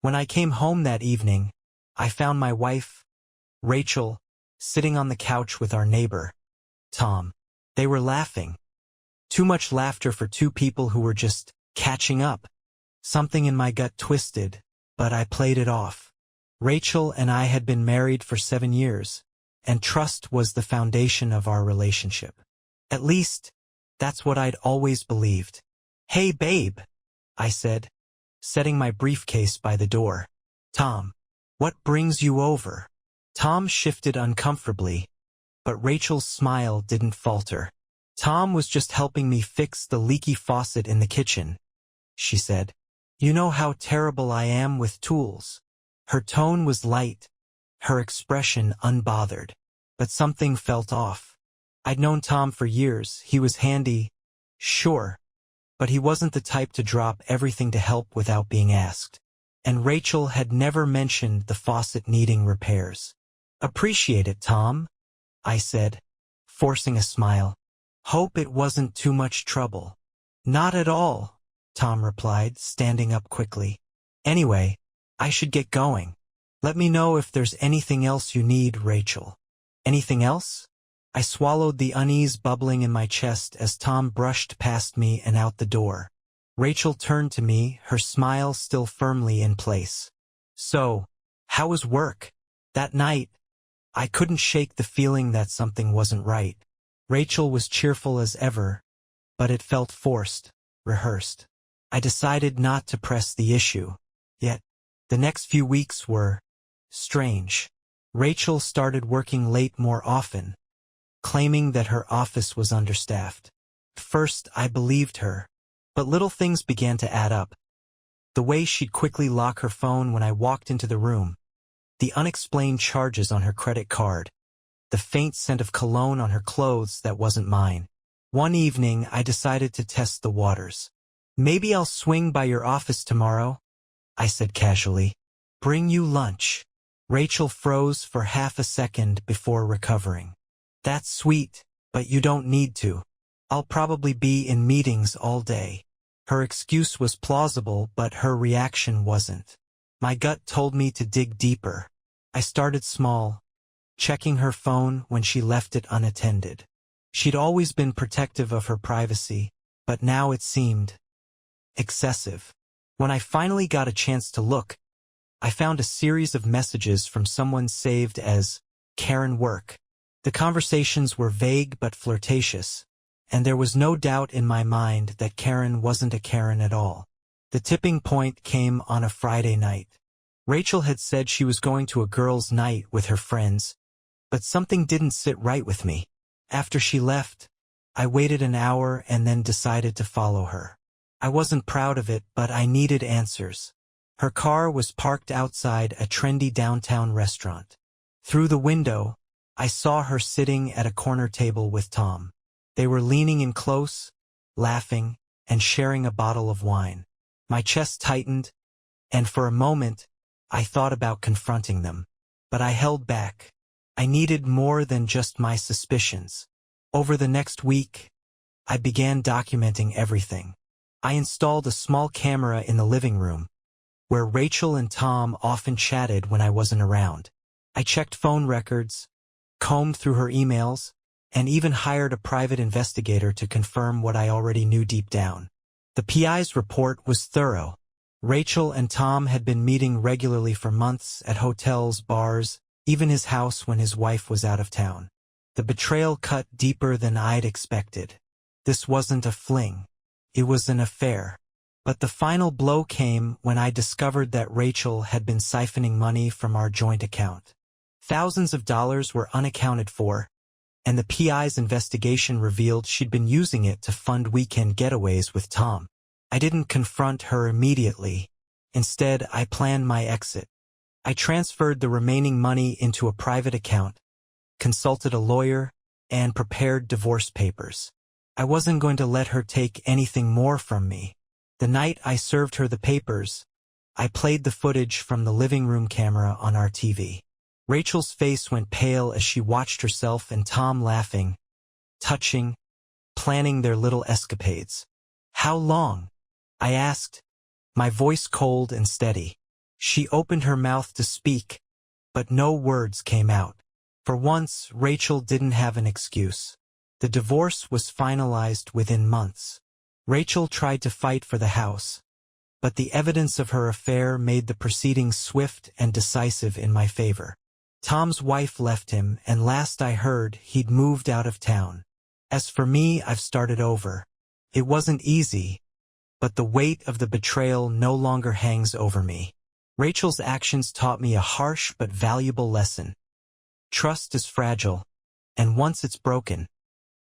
When I came home that evening, I found my wife, Rachel, sitting on the couch with our neighbor, Tom. They were laughing. Too much laughter for two people who were just catching up. Something in my gut twisted, but I played it off. Rachel and I had been married for 7 years, and trust was the foundation of our relationship. At least, that's what I'd always believed. "Hey, babe," I said, setting my briefcase by the door. "Tom, what brings you over?" Tom shifted uncomfortably, but Rachel's smile didn't falter. "Tom was just helping me fix the leaky faucet in the kitchen," she said. "You know how terrible I am with tools." Her tone was light, her expression unbothered, but something felt off. I'd known Tom for years. He was handy, sure, but he wasn't the type to drop everything to help without being asked. And Rachel had never mentioned the faucet needing repairs. "Appreciate it, Tom," I said, forcing a smile. "Hope it wasn't too much trouble." "Not at all," Tom replied, standing up quickly. "Anyway, I should get going. Let me know if there's anything else you need, Rachel." "Anything else?" I swallowed the unease bubbling in my chest as Tom brushed past me and out the door. Rachel turned to me, her smile still firmly in place. "So, how was work?" That night, I couldn't shake the feeling that something wasn't right. Rachel was cheerful as ever, but it felt forced, rehearsed. I decided not to press the issue. Yet, the next few weeks were strange. Rachel started working late more often, claiming that her office was understaffed. At first, I believed her, but little things began to add up. The way she'd quickly lock her phone when I walked into the room, the unexplained charges on her credit card, the faint scent of cologne on her clothes that wasn't mine. One evening, I decided to test the waters. "Maybe I'll swing by your office tomorrow," I said casually. "Bring you lunch." Rachel froze for half a second before recovering. "That's sweet, but you don't need to. I'll probably be in meetings all day." Her excuse was plausible, but her reaction wasn't. My gut told me to dig deeper. I started small, checking her phone when she left it unattended. She'd always been protective of her privacy, but now it seemed excessive. When I finally got a chance to look, I found a series of messages from someone saved as Karen Work. The conversations were vague but flirtatious, and there was no doubt in my mind that Karen wasn't a Karen at all. The tipping point came on a Friday night. Rachel had said she was going to a girls' night with her friends, but something didn't sit right with me. After she left, I waited an hour and then decided to follow her. I wasn't proud of it, but I needed answers. Her car was parked outside a trendy downtown restaurant. Through the window, I saw her sitting at a corner table with Tom. They were leaning in close, laughing, and sharing a bottle of wine. My chest tightened, and for a moment, I thought about confronting them. But I held back. I needed more than just my suspicions. Over the next week, I began documenting everything. I installed a small camera in the living room, where Rachel and Tom often chatted when I wasn't around. I checked phone records, combed through her emails, and even hired a private investigator to confirm what I already knew deep down. The PI's report was thorough. Rachel and Tom had been meeting regularly for months at hotels, bars, even his house when his wife was out of town. The betrayal cut deeper than I'd expected. This wasn't a fling. It was an affair. But the final blow came when I discovered that Rachel had been siphoning money from our joint account. Thousands of dollars were unaccounted for, and the PI's investigation revealed she'd been using it to fund weekend getaways with Tom. I didn't confront her immediately. Instead, I planned my exit. I transferred the remaining money into a private account, consulted a lawyer, and prepared divorce papers. I wasn't going to let her take anything more from me. The night I served her the papers, I played the footage from the living room camera on our TV. Rachel's face went pale as she watched herself and Tom laughing, touching, planning their little escapades. "How long?" I asked, my voice cold and steady. She opened her mouth to speak, but no words came out. For once, Rachel didn't have an excuse. The divorce was finalized within months. Rachel tried to fight for the house, but the evidence of her affair made the proceedings swift and decisive in my favor. Tom's wife left him, and last I heard, he'd moved out of town. As for me, I've started over. It wasn't easy, but the weight of the betrayal no longer hangs over me. Rachel's actions taught me a harsh but valuable lesson. Trust is fragile, and once it's broken,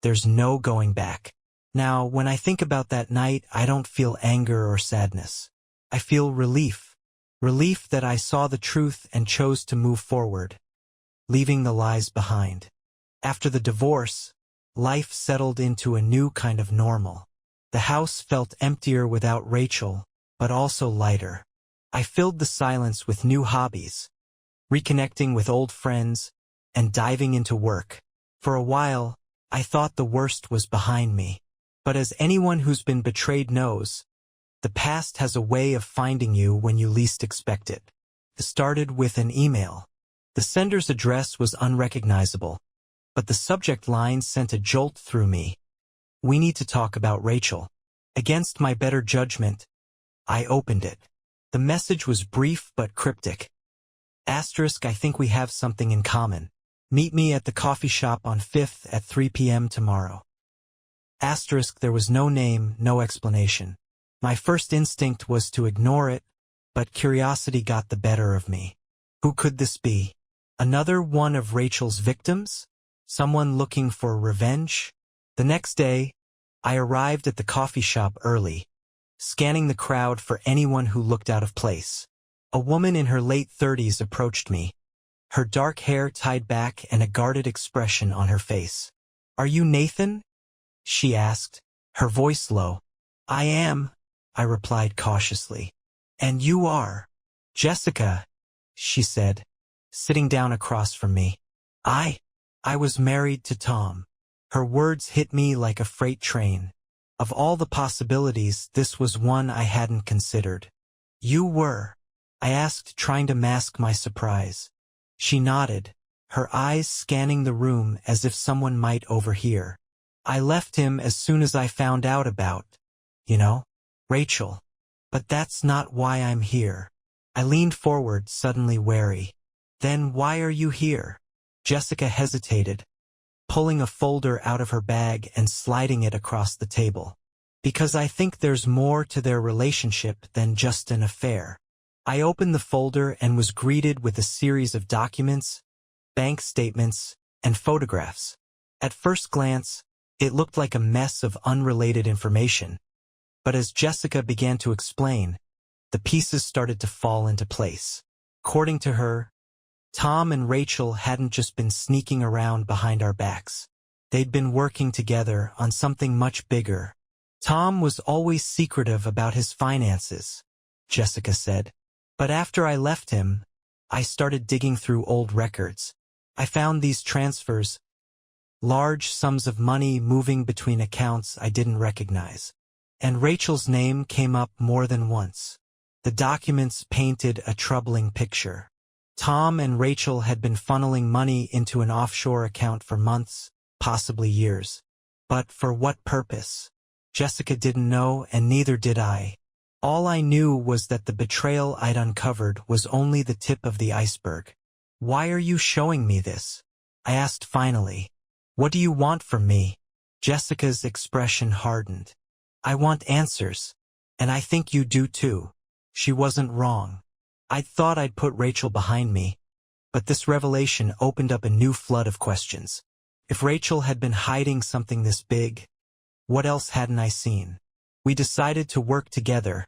there's no going back. Now, when I think about that night, I don't feel anger or sadness. I feel relief. Relief that I saw the truth and chose to move forward, leaving the lies behind. After the divorce, life settled into a new kind of normal. The house felt emptier without Rachel, but also lighter. I filled the silence with new hobbies, reconnecting with old friends, and diving into work. For a while, I thought the worst was behind me. But as anyone who's been betrayed knows, the past has a way of finding you when you least expect it. It started with an email. The sender's address was unrecognizable, but the subject line sent a jolt through me. We need to talk about Rachel. Against my better judgment, I opened it. The message was brief but cryptic. Asterisk, I think we have something in common. Meet me at the coffee shop on 5th at 3 p.m. tomorrow. Asterisk, there was no name, no explanation. My first instinct was to ignore it, but curiosity got the better of me. Who could this be? Another one of Rachel's victims? Someone looking for revenge? The next day, I arrived at the coffee shop early, scanning the crowd for anyone who looked out of place. A woman in her late 30s approached me, her dark hair tied back and a guarded expression on her face. "Are you Nathan?" she asked, her voice low. "I am," I replied cautiously. "And you are?" "Jessica," she said, sitting down across from me. I was married to Tom." Her words hit me like a freight train. Of all the possibilities, this was one I hadn't considered. "You were?" I asked, trying to mask my surprise. She nodded, her eyes scanning the room as if someone might overhear. "I left him as soon as I found out about, Rachel. But that's not why I'm here." I leaned forward, suddenly wary. "Then why are you here?" Jessica hesitated, pulling a folder out of her bag and sliding it across the table. "Because I think there's more to their relationship than just an affair." I opened the folder and was greeted with a series of documents, bank statements, and photographs. At first glance, it looked like a mess of unrelated information. But as Jessica began to explain, the pieces started to fall into place. According to her, Tom and Rachel hadn't just been sneaking around behind our backs. They'd been working together on something much bigger. "Tom was always secretive about his finances," Jessica said. "But after I left him, I started digging through old records. I found these transfers, large sums of money moving between accounts I didn't recognize. And Rachel's name came up more than once. The documents painted a troubling picture. Tom and Rachel had been funneling money into an offshore account for months, possibly years. But for what purpose? Jessica didn't know, and neither did I. All I knew was that the betrayal I'd uncovered was only the tip of the iceberg. "Why are you showing me this?" I asked finally. "What do you want from me?" Jessica's expression hardened. "I want answers, and I think you do too." She wasn't wrong. I thought I'd put Rachel behind me, but this revelation opened up a new flood of questions. If Rachel had been hiding something this big, what else hadn't I seen? We decided to work together,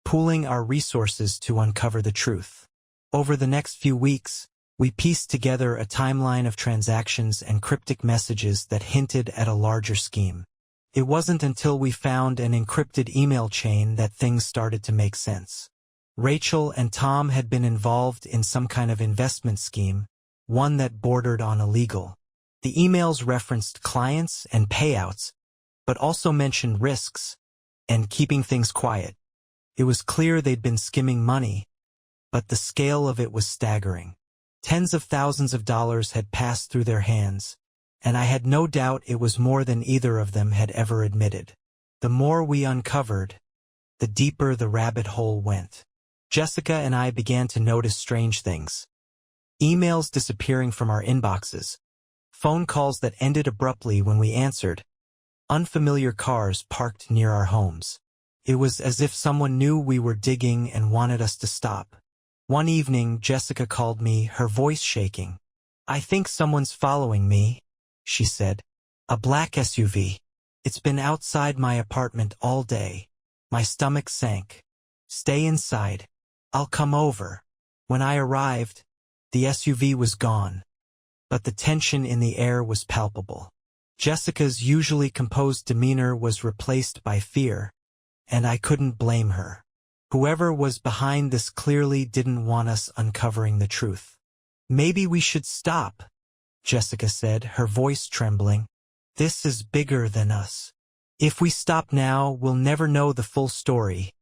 pooling our resources to uncover the truth. Over the next few weeks, we pieced together a timeline of transactions and cryptic messages that hinted at a larger scheme. It wasn't until we found an encrypted email chain that things started to make sense. Rachel and Tom had been involved in some kind of investment scheme, one that bordered on illegal. The emails referenced clients and payouts, but also mentioned risks and keeping things quiet. It was clear they'd been skimming money, but the scale of it was staggering. Tens of thousands of dollars had passed through their hands, and I had no doubt it was more than either of them had ever admitted. The more we uncovered, the deeper the rabbit hole went. Jessica and I began to notice strange things. Emails disappearing from our inboxes, phone calls that ended abruptly when we answered, unfamiliar cars parked near our homes. It was as if someone knew we were digging and wanted us to stop. One evening, Jessica called me, her voice shaking. "I think someone's following me," she said. "A black SUV. It's been outside my apartment all day." My stomach sank. "Stay inside. I'll come over." When I arrived, the SUV was gone, but the tension in the air was palpable. Jessica's usually composed demeanor was replaced by fear, and I couldn't blame her. Whoever was behind this clearly didn't want us uncovering the truth. "Maybe we should stop," Jessica said, her voice trembling. "This is bigger than us. If we stop now, we'll never know the full story,"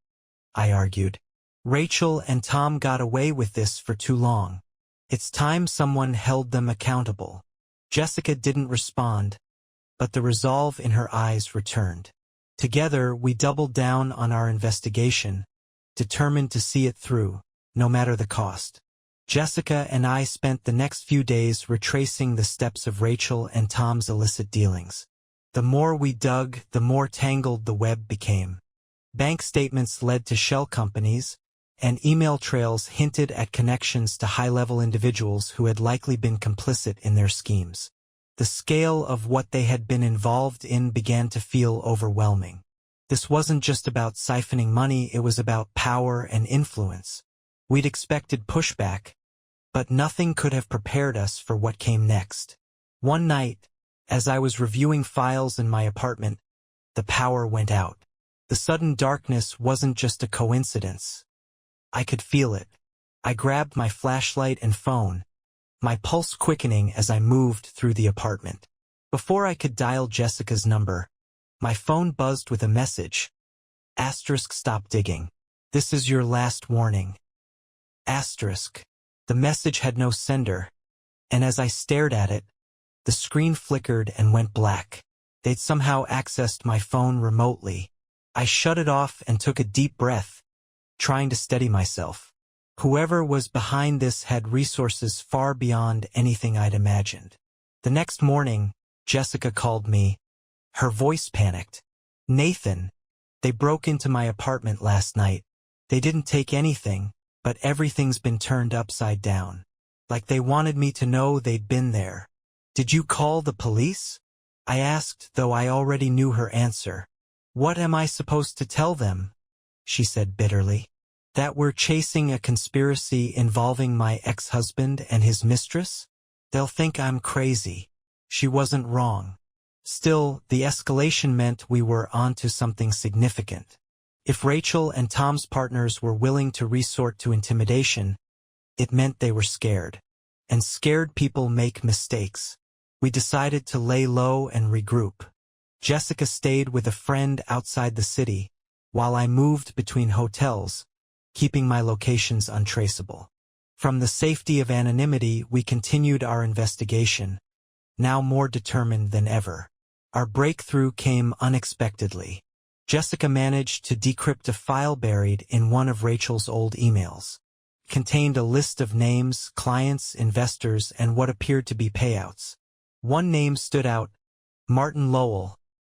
I argued. "Rachel and Tom got away with this for too long. It's time someone held them accountable." Jessica didn't respond, but the resolve in her eyes returned. Together, we doubled down on our investigation, determined to see it through, no matter the cost. Jessica and I spent the next few days retracing the steps of Rachel and Tom's illicit dealings. The more we dug, the more tangled the web became. Bank statements led to shell companies, and email trails hinted at connections to high-level individuals who had likely been complicit in their schemes. The scale of what they had been involved in began to feel overwhelming. This wasn't just about siphoning money, it was about power and influence. We'd expected pushback, but nothing could have prepared us for what came next. One night, as I was reviewing files in my apartment, the power went out. The sudden darkness wasn't just a coincidence. I could feel it. I grabbed my flashlight and phone, my pulse quickening as I moved through the apartment. Before I could dial Jessica's number, my phone buzzed with a message. Stop digging. This is your last warning. The message had no sender, and as I stared at it, the screen flickered and went black. They'd somehow accessed my phone remotely. I shut it off and took a deep breath, trying to steady myself. Whoever was behind this had resources far beyond anything I'd imagined. The next morning, Jessica called me. Her voice panicked. "Nathan, they broke into my apartment last night. They didn't take anything, but everything's been turned upside down. Like they wanted me to know they'd been there." "Did you call the police?" I asked, though I already knew her answer. "What am I supposed to tell them?" she said bitterly. "That we're chasing a conspiracy involving my ex-husband and his mistress? They'll think I'm crazy." She wasn't wrong. Still, the escalation meant we were onto something significant. If Rachel and Tom's partners were willing to resort to intimidation, it meant they were scared. And scared people make mistakes. We decided to lay low and regroup. Jessica stayed with a friend outside the city, while I moved between hotels, keeping my locations untraceable. From the safety of anonymity, we continued our investigation, now more determined than ever. Our breakthrough came unexpectedly. Jessica managed to decrypt a file buried in one of Rachel's old emails. It contained a list of names, clients, investors, and what appeared to be payouts. One name stood out, Martin Lowell,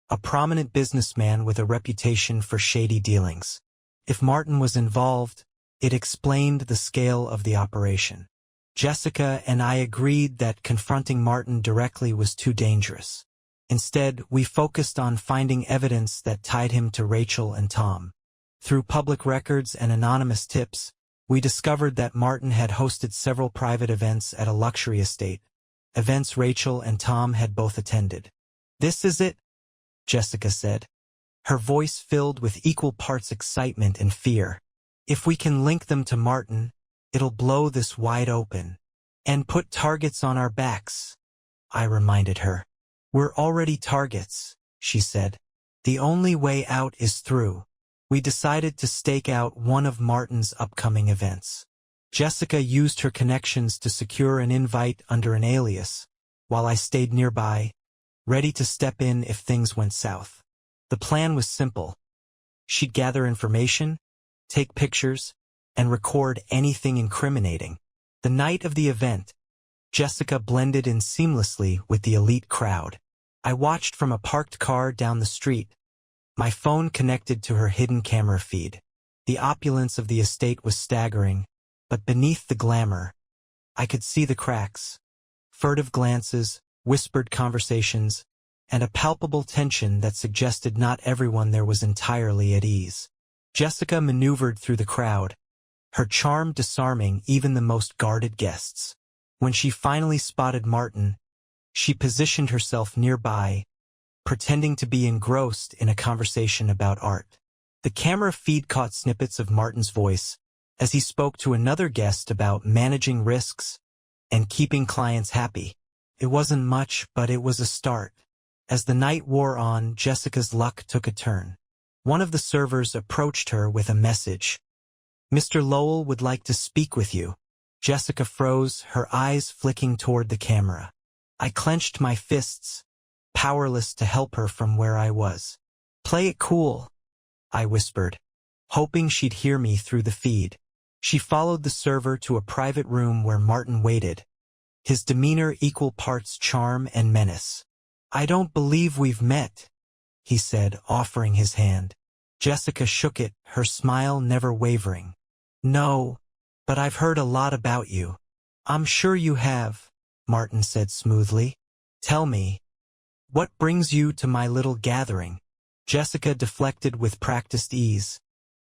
a prominent businessman with a reputation for shady dealings. If Martin was involved, it explained the scale of the operation. Jessica and I agreed that confronting Martin directly was too dangerous. Instead, we focused on finding evidence that tied him to Rachel and Tom. Through public records and anonymous tips, we discovered that Martin had hosted several private events at a luxury estate, events Rachel and Tom had both attended. "This is it," Jessica said, her voice filled with equal parts excitement and fear. "If we can link them to Martin, it'll blow this wide open. And put targets on our backs," I reminded her. "We're already targets," she said. "The only way out is through." We decided to stake out one of Martin's upcoming events. Jessica used her connections to secure an invite under an alias, while I stayed nearby, ready to step in if things went south. The plan was simple. She'd gather information, take pictures, and record anything incriminating. The night of the event, Jessica blended in seamlessly with the elite crowd. I watched from a parked car down the street, my phone connected to her hidden camera feed. The opulence of the estate was staggering, but beneath the glamour, I could see the cracks. Furtive glances, whispered conversations, and a palpable tension that suggested not everyone there was entirely at ease. Jessica maneuvered through the crowd, her charm disarming even the most guarded guests. When she finally spotted Martin, she positioned herself nearby, pretending to be engrossed in a conversation about art. The camera feed caught snippets of Martin's voice as he spoke to another guest about managing risks and keeping clients happy. It wasn't much, but it was a start. As the night wore on, Jessica's luck took a turn. One of the servers approached her with a message. "Mr. Lowell would like to speak with you." Jessica froze, her eyes flicking toward the camera. I clenched my fists, powerless to help her from where I was. "Play it cool," I whispered, hoping she'd hear me through the feed. She followed the server to a private room where Martin waited, his demeanor equal parts charm and menace. "I don't believe we've met," he said, offering his hand. Jessica shook it, her smile never wavering. "No, but I've heard a lot about you." "I'm sure you have," Martin said smoothly. "Tell me, what brings you to my little gathering?" Jessica deflected with practiced ease,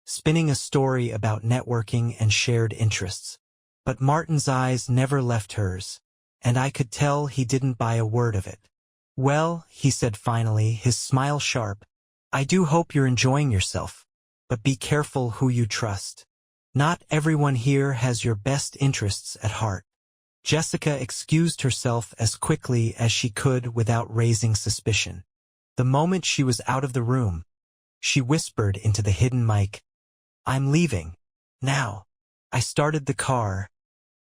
spinning a story about networking and shared interests. But Martin's eyes never left hers, and I could tell he didn't buy a word of it. "Well," he said finally, his smile sharp, "I do hope you're enjoying yourself, but be careful who you trust. Not everyone here has your best interests at heart." Jessica excused herself as quickly as she could without raising suspicion. The moment she was out of the room, she whispered into the hidden mic, "I'm leaving. Now." I started the car,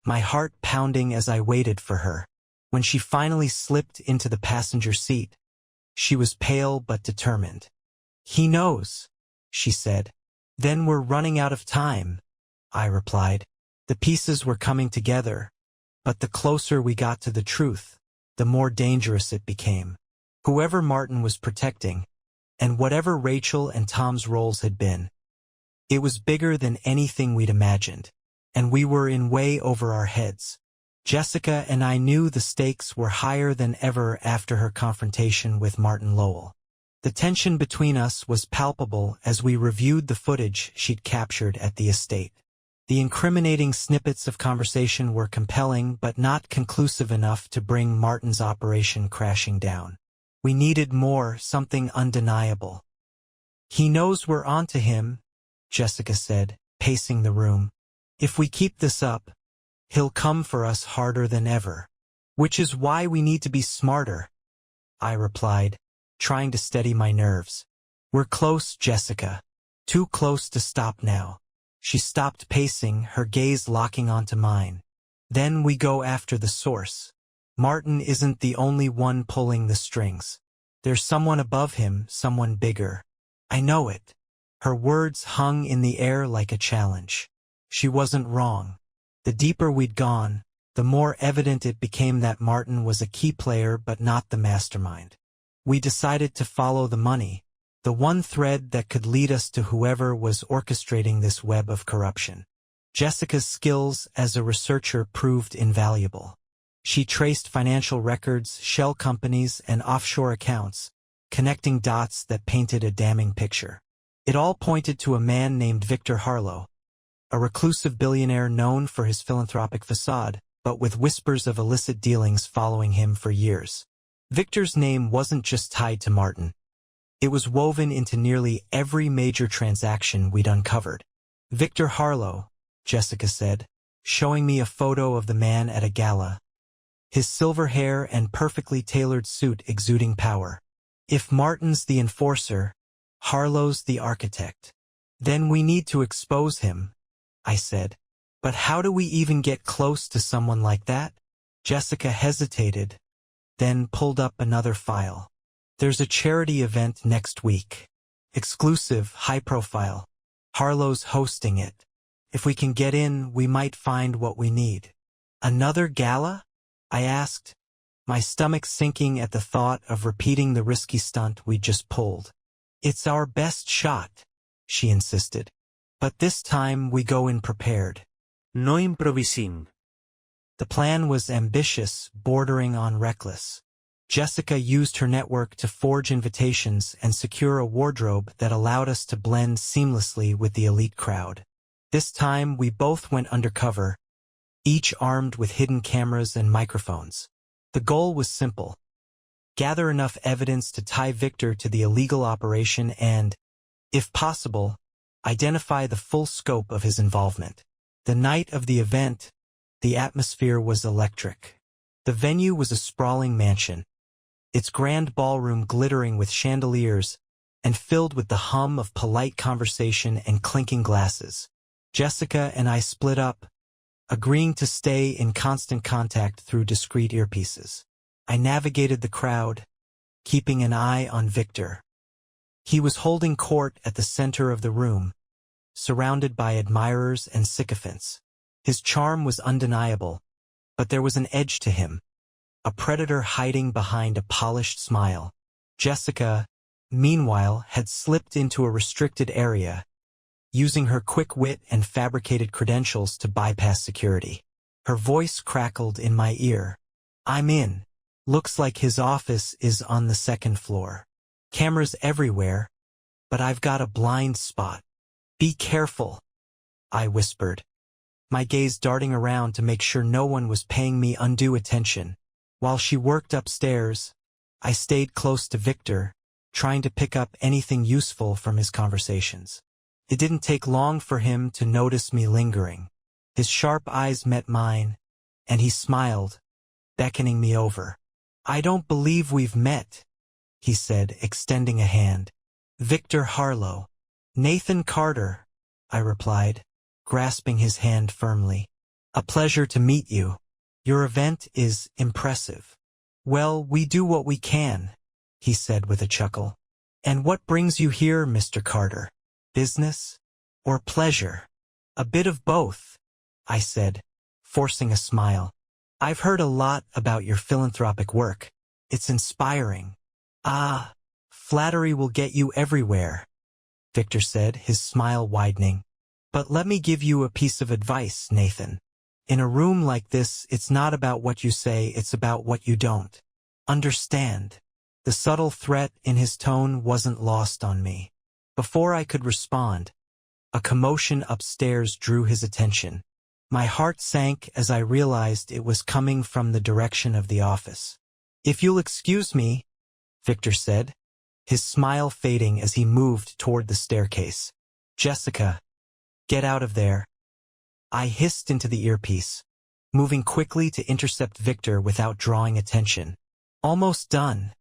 my heart pounding as I waited for her. When she finally slipped into the passenger seat, she was pale but determined. "He knows," she said. "Then we're running out of time," I replied. The pieces were coming together, but the closer we got to the truth, the more dangerous it became. Whoever Martin was protecting, and whatever Rachel and Tom's roles had been, it was bigger than anything we'd imagined, and we were in way over our heads. Jessica and I knew the stakes were higher than ever after her confrontation with Martin Lowell. The tension between us was palpable as we reviewed the footage she'd captured at the estate. The incriminating snippets of conversation were compelling but not conclusive enough to bring Martin's operation crashing down. We needed more, something undeniable. "He knows we're onto him," Jessica said, pacing the room. "If we keep this up, he'll come for us harder than ever." "Which is why we need to be smarter," I replied, trying to steady my nerves. "We're close, Jessica. Too close to stop now." She stopped pacing, her gaze locking onto mine. "Then we go after the source. Martin isn't the only one pulling the strings. There's someone above him, someone bigger. I know it." Her words hung in the air like a challenge. She wasn't wrong. The deeper we'd gone, the more evident it became that Martin was a key player but not the mastermind. We decided to follow the money, the one thread that could lead us to whoever was orchestrating this web of corruption. Jessica's skills as a researcher proved invaluable. She traced financial records, shell companies, and offshore accounts, connecting dots that painted a damning picture. It all pointed to a man named Victor Harlow, a reclusive billionaire known for his philanthropic facade, but with whispers of illicit dealings following him for years. Victor's name wasn't just tied to Martin. It was woven into nearly every major transaction we'd uncovered. "Victor Harlow," Jessica said, showing me a photo of the man at a gala, his silver hair and perfectly tailored suit exuding power. "If Martin's the enforcer, Harlow's the architect. Then we need to expose him," I said. But how do we even get close to someone like that? Jessica hesitated, then pulled up another file. There's a charity event next week. Exclusive, high profile. Harlow's hosting it. If we can get in, we might find what we need. Another gala? I asked, my stomach sinking at the thought of repeating the risky stunt we just pulled. It's our best shot, she insisted. But this time we go in prepared. No improvising. The plan was ambitious, bordering on reckless. Jessica used her network to forge invitations and secure a wardrobe that allowed us to blend seamlessly with the elite crowd. This time we both went undercover, each armed with hidden cameras and microphones. The goal was simple: gather enough evidence to tie Victor to the illegal operation and, if possible, identify the full scope of his involvement. The night of the event, the atmosphere was electric. The venue was a sprawling mansion, its grand ballroom glittering with chandeliers and filled with the hum of polite conversation and clinking glasses. Jessica and I split up, agreeing to stay in constant contact through discreet earpieces. I navigated the crowd, keeping an eye on Victor. He was holding court at the center of the room, surrounded by admirers and sycophants. His charm was undeniable, but there was an edge to him, a predator hiding behind a polished smile. Jessica, meanwhile, had slipped into a restricted area, using her quick wit and fabricated credentials to bypass security. Her voice crackled in my ear. I'm in. Looks like his office is on the second floor. Cameras everywhere, but I've got a blind spot. Be careful, I whispered, my gaze darting around to make sure no one was paying me undue attention. While she worked upstairs, I stayed close to Victor, trying to pick up anything useful from his conversations. It didn't take long for him to notice me lingering. His sharp eyes met mine, and he smiled, beckoning me over. I don't believe we've met, he said, extending a hand. Victor Harlow. Nathan Carter, I replied, grasping his hand firmly. A pleasure to meet you. Your event is impressive. Well, we do what we can, he said with a chuckle. And what brings you here, Mr. Carter? Business or pleasure? A bit of both, I said, forcing a smile. I've heard a lot about your philanthropic work. It's inspiring. Ah, flattery will get you everywhere, Victor said, his smile widening. But let me give you a piece of advice, Nathan. In a room like this, it's not about what you say, it's about what you don't understand. The subtle threat in his tone wasn't lost on me. Before I could respond, a commotion upstairs drew his attention. My heart sank as I realized it was coming from the direction of the office. If you'll excuse me, Victor said, his smile fading as he moved toward the staircase. Jessica, get out of there. I hissed into the earpiece, moving quickly to intercept Victor without drawing attention. Almost done,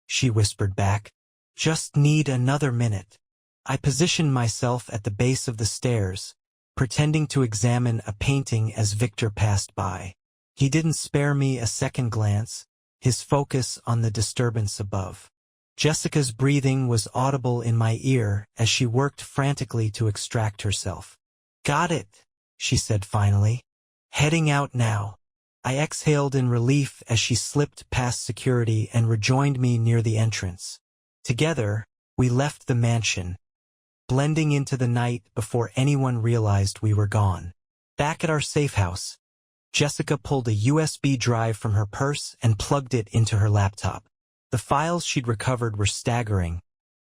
she whispered back. Just need another minute. I positioned myself at the base of the stairs, pretending to examine a painting as Victor passed by. He didn't spare me a second glance, his focus on the disturbance above. Jessica's breathing was audible in my ear as she worked frantically to extract herself. Got it, she said finally. Heading out now. I exhaled in relief as she slipped past security and rejoined me near the entrance. Together, we left the mansion, blending into the night before anyone realized we were gone. Back at our safe house, Jessica pulled a USB drive from her purse and plugged it into her laptop. The files she'd recovered were staggering.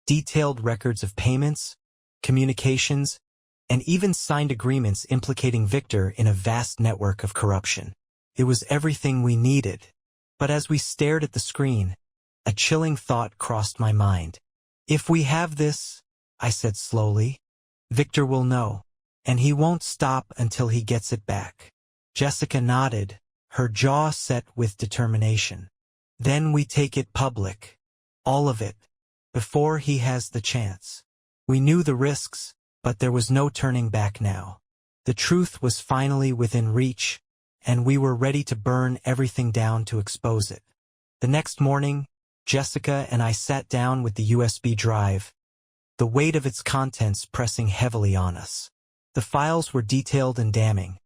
Detailed records of payments, communications, and even signed agreements implicating Victor in a vast network of corruption. It was everything we needed. But as we stared at the screen, a chilling thought crossed my mind. If we have this, I said slowly, Victor will know, and he won't stop until he gets it back. Jessica nodded, her jaw set with determination. Then we take it public. All of it. Before he has the chance. We knew the risks, but there was no turning back now. The truth was finally within reach, and we were ready to burn everything down to expose it. The next morning, Jessica and I sat down with the USB drive, the weight of its contents pressing heavily on us. The files were detailed and damning.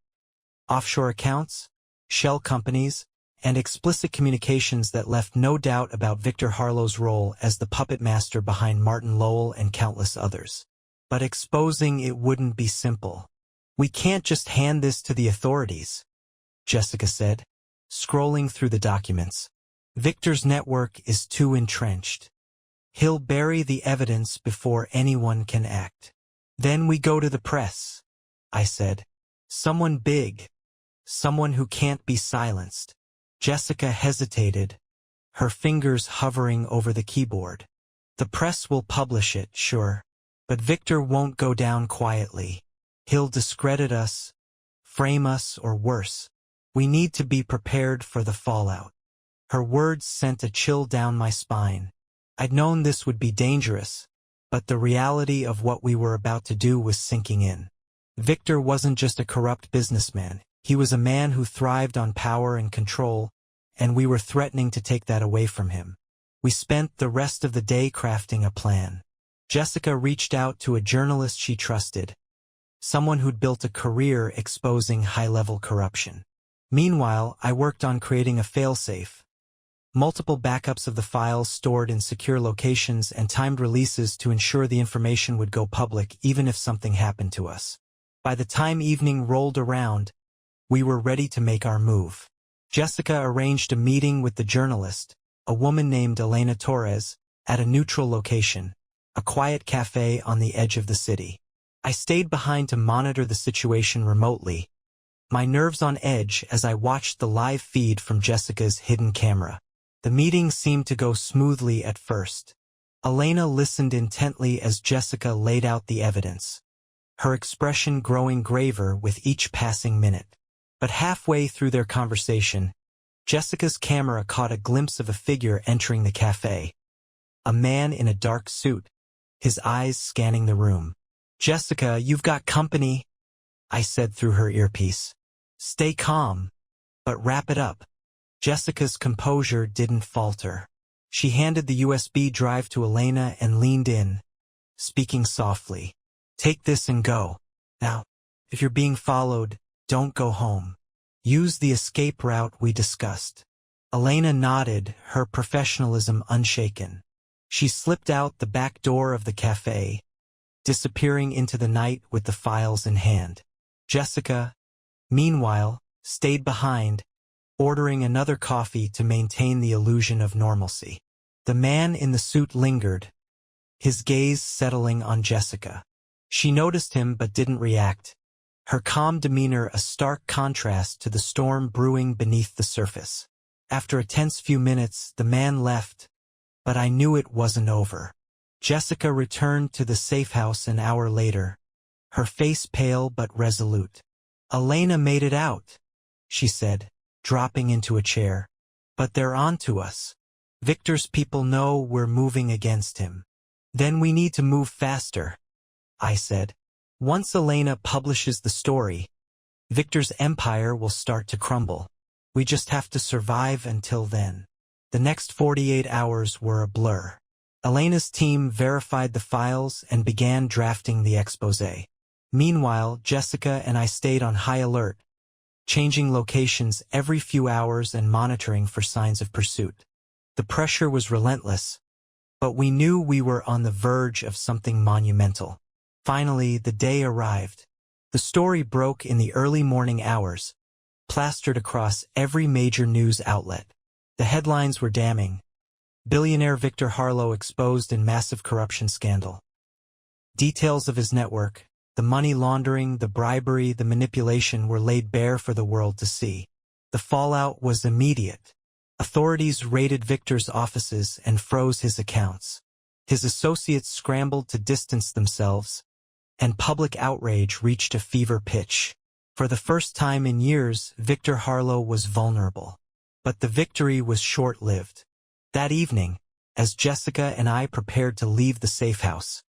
Offshore accounts, shell companies, and explicit communications that left no doubt about Victor Harlow's role as the puppet master behind Martin Lowell and countless others. But exposing it wouldn't be simple. "We can't just hand this to the authorities," Jessica said, scrolling through the documents. "Victor's network is too entrenched. He'll bury the evidence before anyone can act." "Then we go to the press," I said. "Someone big. Someone who can't be silenced." Jessica hesitated, her fingers hovering over the keyboard. "The press will publish it, sure. But Victor won't go down quietly. He'll discredit us, frame us, or worse. We need to be prepared for the fallout." Her words sent a chill down my spine. I'd known this would be dangerous, but the reality of what we were about to do was sinking in. Victor wasn't just a corrupt businessman. He was a man who thrived on power and control, and we were threatening to take that away from him. We spent the rest of the day crafting a plan. Jessica reached out to a journalist she trusted, someone who'd built a career exposing high-level corruption. Meanwhile, I worked on creating a failsafe, multiple backups of the files stored in secure locations and timed releases to ensure the information would go public even if something happened to us. By the time evening rolled around, we were ready to make our move. Jessica arranged a meeting with the journalist, a woman named Elena Torres, at a neutral location, a quiet cafe on the edge of the city. I stayed behind to monitor the situation remotely, my nerves on edge as I watched the live feed from Jessica's hidden camera. The meeting seemed to go smoothly at first. Elena listened intently as Jessica laid out the evidence, her expression growing graver with each passing minute. But halfway through their conversation, Jessica's camera caught a glimpse of a figure entering the cafe. A man in a dark suit, his eyes scanning the room. "Jessica, you've got company," I said through her earpiece. "Stay calm, but wrap it up." Jessica's composure didn't falter. She handed the USB drive to Elena and leaned in, speaking softly. "Take this and go. Now, if you're being followed, don't go home. Use the escape route we discussed." Elena nodded, her professionalism unshaken. She slipped out the back door of the cafe, disappearing into the night with the files in hand. Jessica, meanwhile, stayed behind, ordering another coffee to maintain the illusion of normalcy. The man in the suit lingered, his gaze settling on Jessica. She noticed him but didn't react, her calm demeanor a stark contrast to the storm brewing beneath the surface. After a tense few minutes, the man left, but I knew it wasn't over. Jessica returned to the safe house an hour later, her face pale but resolute. "Elena made it out," she said, dropping into a chair. "But they're on to us. Victor's people know we're moving against him." "Then we need to move faster," I said. "Once Elena publishes the story, Victor's empire will start to crumble. We just have to survive until then." The next 48 hours were a blur. Elena's team verified the files and began drafting the exposé. Meanwhile, Jessica and I stayed on high alert, changing locations every few hours and monitoring for signs of pursuit. The pressure was relentless, but we knew we were on the verge of something monumental. Finally, the day arrived. The story broke in the early morning hours, plastered across every major news outlet. The headlines were damning. Billionaire Victor Harlow exposed in massive corruption scandal. Details of his network, the money laundering, the bribery, the manipulation were laid bare for the world to see. The fallout was immediate. Authorities raided Victor's offices and froze his accounts. His associates scrambled to distance themselves, and public outrage reached a fever pitch. For the first time in years, Victor Harlow was vulnerable. But the victory was short-lived. That evening, as Jessica and I prepared to leave the safe house,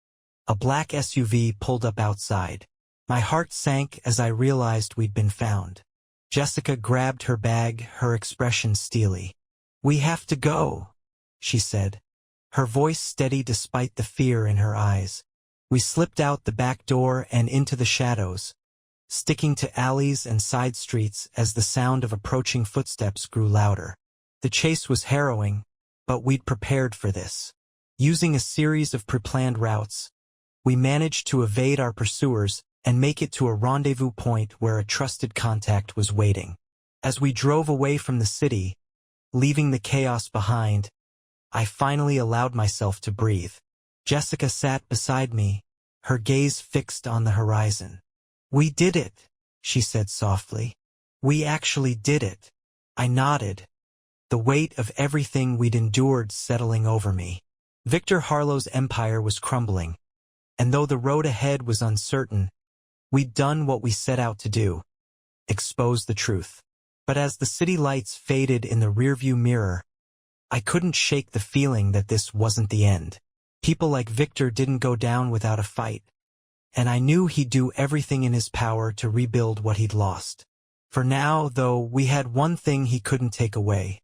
a black SUV pulled up outside. My heart sank as I realized we'd been found. Jessica grabbed her bag, her expression steely. "We have to go," she said, her voice steady despite the fear in her eyes. We slipped out the back door and into the shadows, sticking to alleys and side streets as the sound of approaching footsteps grew louder. The chase was harrowing, but we'd prepared for this. Using a series of pre-planned routes, we managed to evade our pursuers and make it to a rendezvous point where a trusted contact was waiting. As we drove away from the city, leaving the chaos behind, I finally allowed myself to breathe. Jessica sat beside me, her gaze fixed on the horizon. "We did it," she said softly. "We actually did it." I nodded, the weight of everything we'd endured settling over me. Victor Harlow's empire was crumbling, and though the road ahead was uncertain, we'd done what we set out to do: expose the truth. But as the city lights faded in the rearview mirror, I couldn't shake the feeling that this wasn't the end. People like Victor didn't go down without a fight, and I knew he'd do everything in his power to rebuild what he'd lost. For now, though, we had one thing he couldn't take away: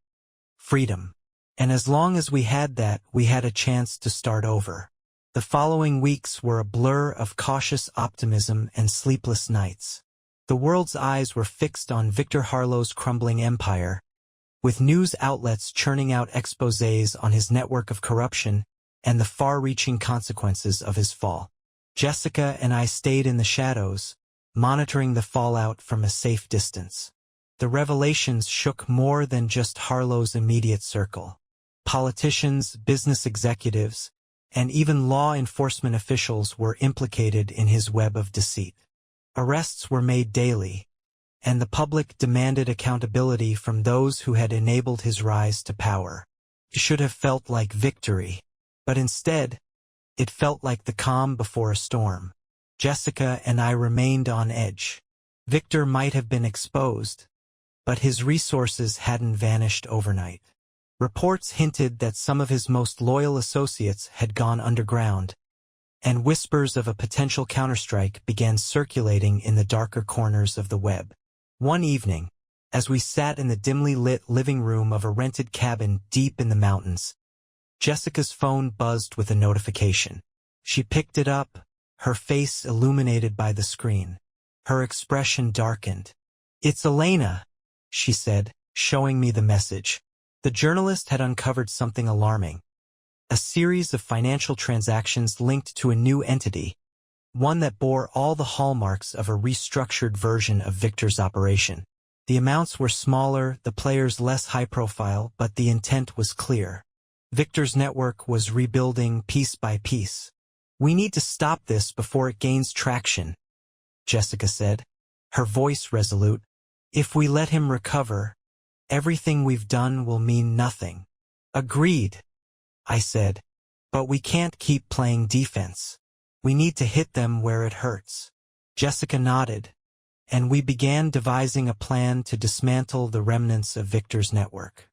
freedom. And as long as we had that, we had a chance to start over. The following weeks were a blur of cautious optimism and sleepless nights. The world's eyes were fixed on Victor Harlow's crumbling empire, with news outlets churning out exposés on his network of corruption and the far-reaching consequences of his fall. Jessica and I stayed in the shadows, monitoring the fallout from a safe distance. The revelations shook more than just Harlow's immediate circle. Politicians, business executives, and even law enforcement officials were implicated in his web of deceit. Arrests were made daily, and the public demanded accountability from those who had enabled his rise to power. It should have felt like victory, but instead, it felt like the calm before a storm. Jessica and I remained on edge. Victor might have been exposed, but his resources hadn't vanished overnight. Reports hinted that some of his most loyal associates had gone underground, and whispers of a potential counterstrike began circulating in the darker corners of the web. One evening, as we sat in the dimly lit living room of a rented cabin deep in the mountains, Jessica's phone buzzed with a notification. She picked it up, her face illuminated by the screen. Her expression darkened. "It's Elena," she said, showing me the message. The journalist had uncovered something alarming: a series of financial transactions linked to a new entity, one that bore all the hallmarks of a restructured version of Victor's operation. The amounts were smaller, the players less high-profile, but the intent was clear. Victor's network was rebuilding piece by piece. "We need to stop this before it gains traction," Jessica said, her voice resolute. "If we let him recover, everything we've done will mean nothing." "Agreed," I said, "but we can't keep playing defense. We need to hit them where it hurts." Jessica nodded, and we began devising a plan to dismantle the remnants of Victor's network.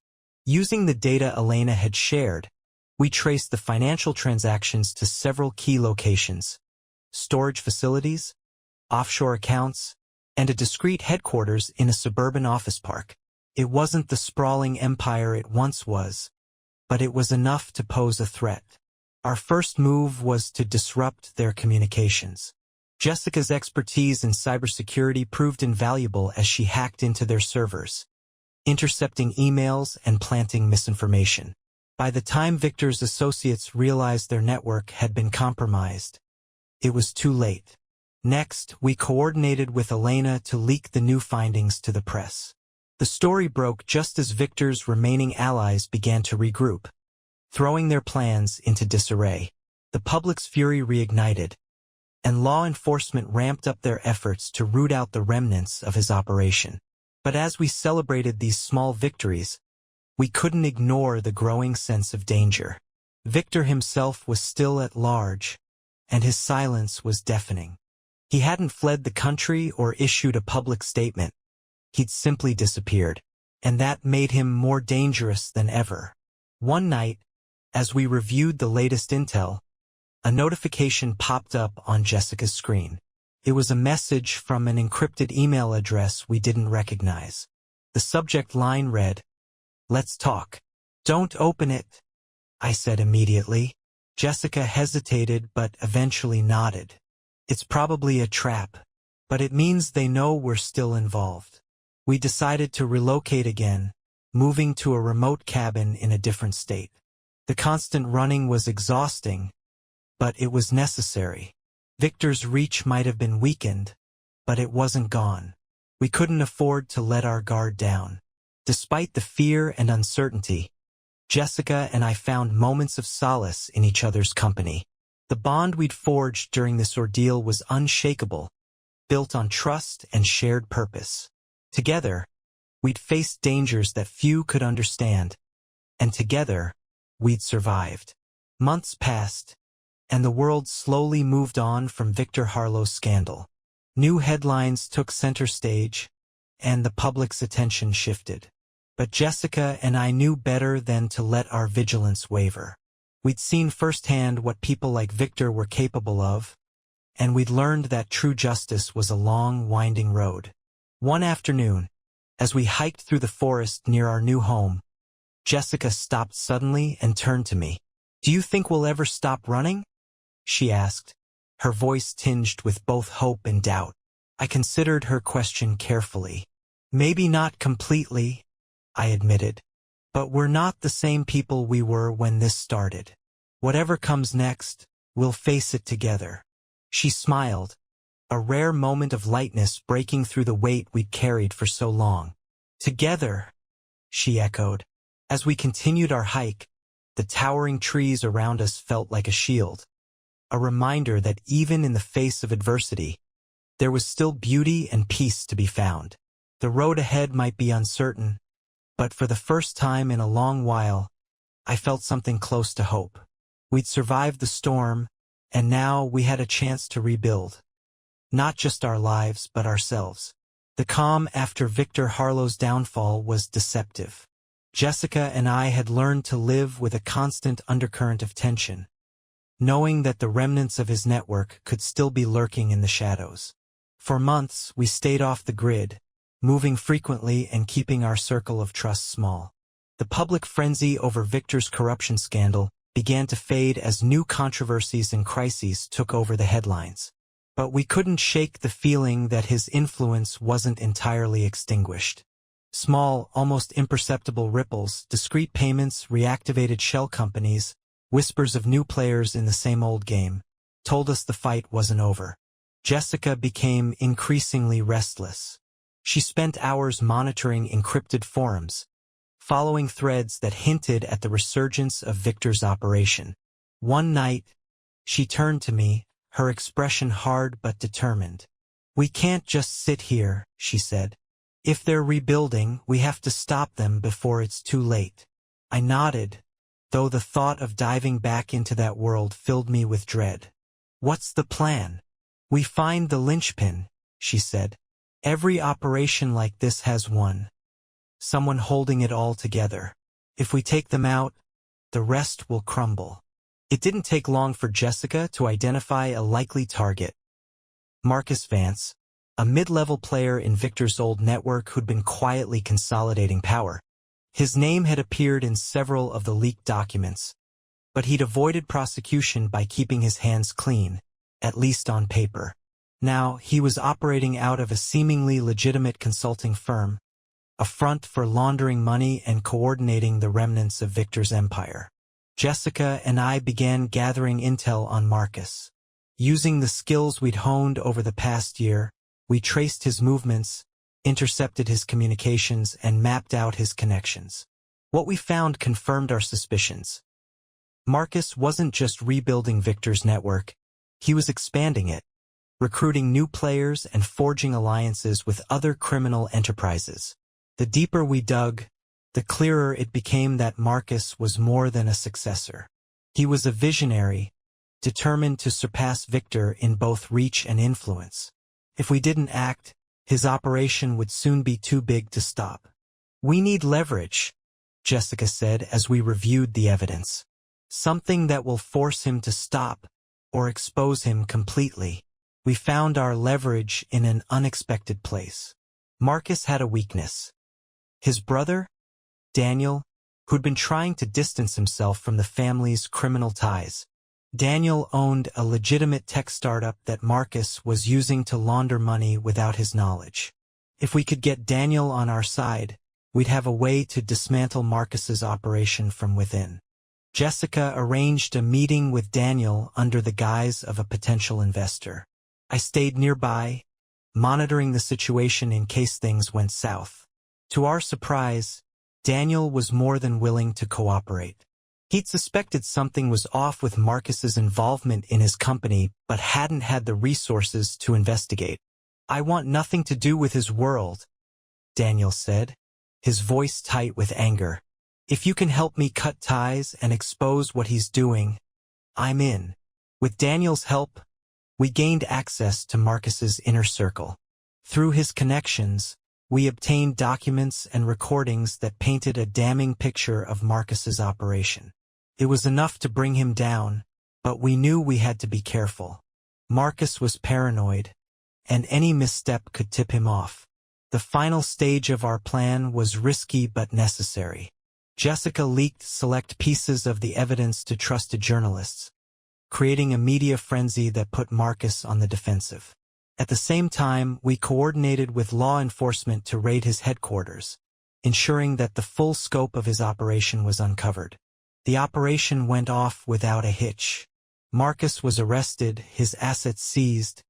Using the data Elena had shared, we traced the financial transactions to several key locations: storage facilities, offshore accounts, and a discreet headquarters in a suburban office park. It wasn't the sprawling empire it once was, but it was enough to pose a threat. Our first move was to disrupt their communications. Jessica's expertise in cybersecurity proved invaluable as she hacked into their servers, intercepting emails and planting misinformation. By the time Victor's associates realized their network had been compromised, it was too late. Next, we coordinated with Elena to leak the new findings to the press. The story broke just as Victor's remaining allies began to regroup, throwing their plans into disarray. The public's fury reignited, and law enforcement ramped up their efforts to root out the remnants of his operation. But as we celebrated these small victories, we couldn't ignore the growing sense of danger. Victor himself was still at large, and his silence was deafening. He hadn't fled the country or issued a public statement. He'd simply disappeared, and that made him more dangerous than ever. One night, as we reviewed the latest intel, a notification popped up on Jessica's screen. It was a message from an encrypted email address we didn't recognize. The subject line read, "Let's talk." "Don't open it," I said immediately. Jessica hesitated but eventually nodded. "It's probably a trap, but it means they know we're still involved." We decided to relocate again, moving to a remote cabin in a different state. The constant running was exhausting, but it was necessary. Victor's reach might have been weakened, but it wasn't gone. We couldn't afford to let our guard down. Despite the fear and uncertainty, Jessica and I found moments of solace in each other's company. The bond we'd forged during this ordeal was unshakable, built on trust and shared purpose. Together, we'd faced dangers that few could understand, and together, we'd survived. Months passed, and the world slowly moved on from Victor Harlow's scandal. New headlines took center stage, and the public's attention shifted. But Jessica and I knew better than to let our vigilance waver. We'd seen firsthand what people like Victor were capable of, and we'd learned that true justice was a long, winding road. One afternoon, as we hiked through the forest near our new home, Jessica stopped suddenly and turned to me. "Do you think we'll ever stop running?" she asked, her voice tinged with both hope and doubt. I considered her question carefully. "Maybe not completely," I admitted, "but we're not the same people we were when this started. Whatever comes next, we'll face it together." She smiled, a rare moment of lightness breaking through the weight we'd carried for so long. "Together," she echoed. As we continued our hike, the towering trees around us felt like a shield, a reminder that even in the face of adversity, there was still beauty and peace to be found. The road ahead might be uncertain, but for the first time in a long while, I felt something close to hope. We'd survived the storm, and now we had a chance to rebuild. Not just our lives, but ourselves. The calm after Victor Harlow's downfall was deceptive. Jessica and I had learned to live with a constant undercurrent of tension, knowing that the remnants of his network could still be lurking in the shadows. For months, we stayed off the grid, moving frequently and keeping our circle of trust small. The public frenzy over Victor's corruption scandal began to fade as new controversies and crises took over the headlines. But we couldn't shake the feeling that his influence wasn't entirely extinguished. Small, almost imperceptible ripples, discrete payments, reactivated shell companies, whispers of new players in the same old game, told us the fight wasn't over. Jessica became increasingly restless. She spent hours monitoring encrypted forums, following threads that hinted at the resurgence of Victor's operation. One night, she turned to me, her expression hard but determined. "We can't just sit here," she said. "If they're rebuilding, we have to stop them before it's too late." I nodded, though the thought of diving back into that world filled me with dread. "What's the plan?" "We find the linchpin," she said. "Every operation like this has one. Someone holding it all together. If we take them out, the rest will crumble." It didn't take long for Jessica to identify a likely target. Marcus Vance, a mid-level player in Victor's old network who'd been quietly consolidating power. His name had appeared in several of the leaked documents, but he'd avoided prosecution by keeping his hands clean, at least on paper. Now, he was operating out of a seemingly legitimate consulting firm, a front for laundering money and coordinating the remnants of Victor's empire. Jessica and I began gathering intel on Marcus. Using the skills we'd honed over the past year, we traced his movements, intercepted his communications, and mapped out his connections. What we found confirmed our suspicions. Marcus wasn't just rebuilding Victor's network, he was expanding it, recruiting new players and forging alliances with other criminal enterprises. The deeper we dug, the clearer it became that Marcus was more than a successor. He was a visionary, determined to surpass Victor in both reach and influence. If we didn't act, his operation would soon be too big to stop. "We need leverage," Jessica said as we reviewed the evidence. "Something that will force him to stop, or expose him completely." We found our leverage in an unexpected place. Marcus had a weakness. His brother, Daniel, who'd been trying to distance himself from the family's criminal ties. Daniel owned a legitimate tech startup that Marcus was using to launder money without his knowledge. If we could get Daniel on our side, we'd have a way to dismantle Marcus's operation from within. Jessica arranged a meeting with Daniel under the guise of a potential investor. I stayed nearby, monitoring the situation in case things went south. To our surprise, Daniel was more than willing to cooperate. He'd suspected something was off with Marcus's involvement in his company, but hadn't had the resources to investigate. "I want nothing to do with his world," Daniel said, his voice tight with anger. "If you can help me cut ties and expose what he's doing, I'm in." With Daniel's help, we gained access to Marcus's inner circle. Through his connections, we obtained documents and recordings that painted a damning picture of Marcus's operation. It was enough to bring him down, but we knew we had to be careful. Marcus was paranoid, and any misstep could tip him off. The final stage of our plan was risky but necessary. Jessica leaked select pieces of the evidence to trusted journalists, creating a media frenzy that put Marcus on the defensive. At the same time, we coordinated with law enforcement to raid his headquarters, ensuring that the full scope of his operation was uncovered. The operation went off without a hitch. Marcus was arrested, his assets seized,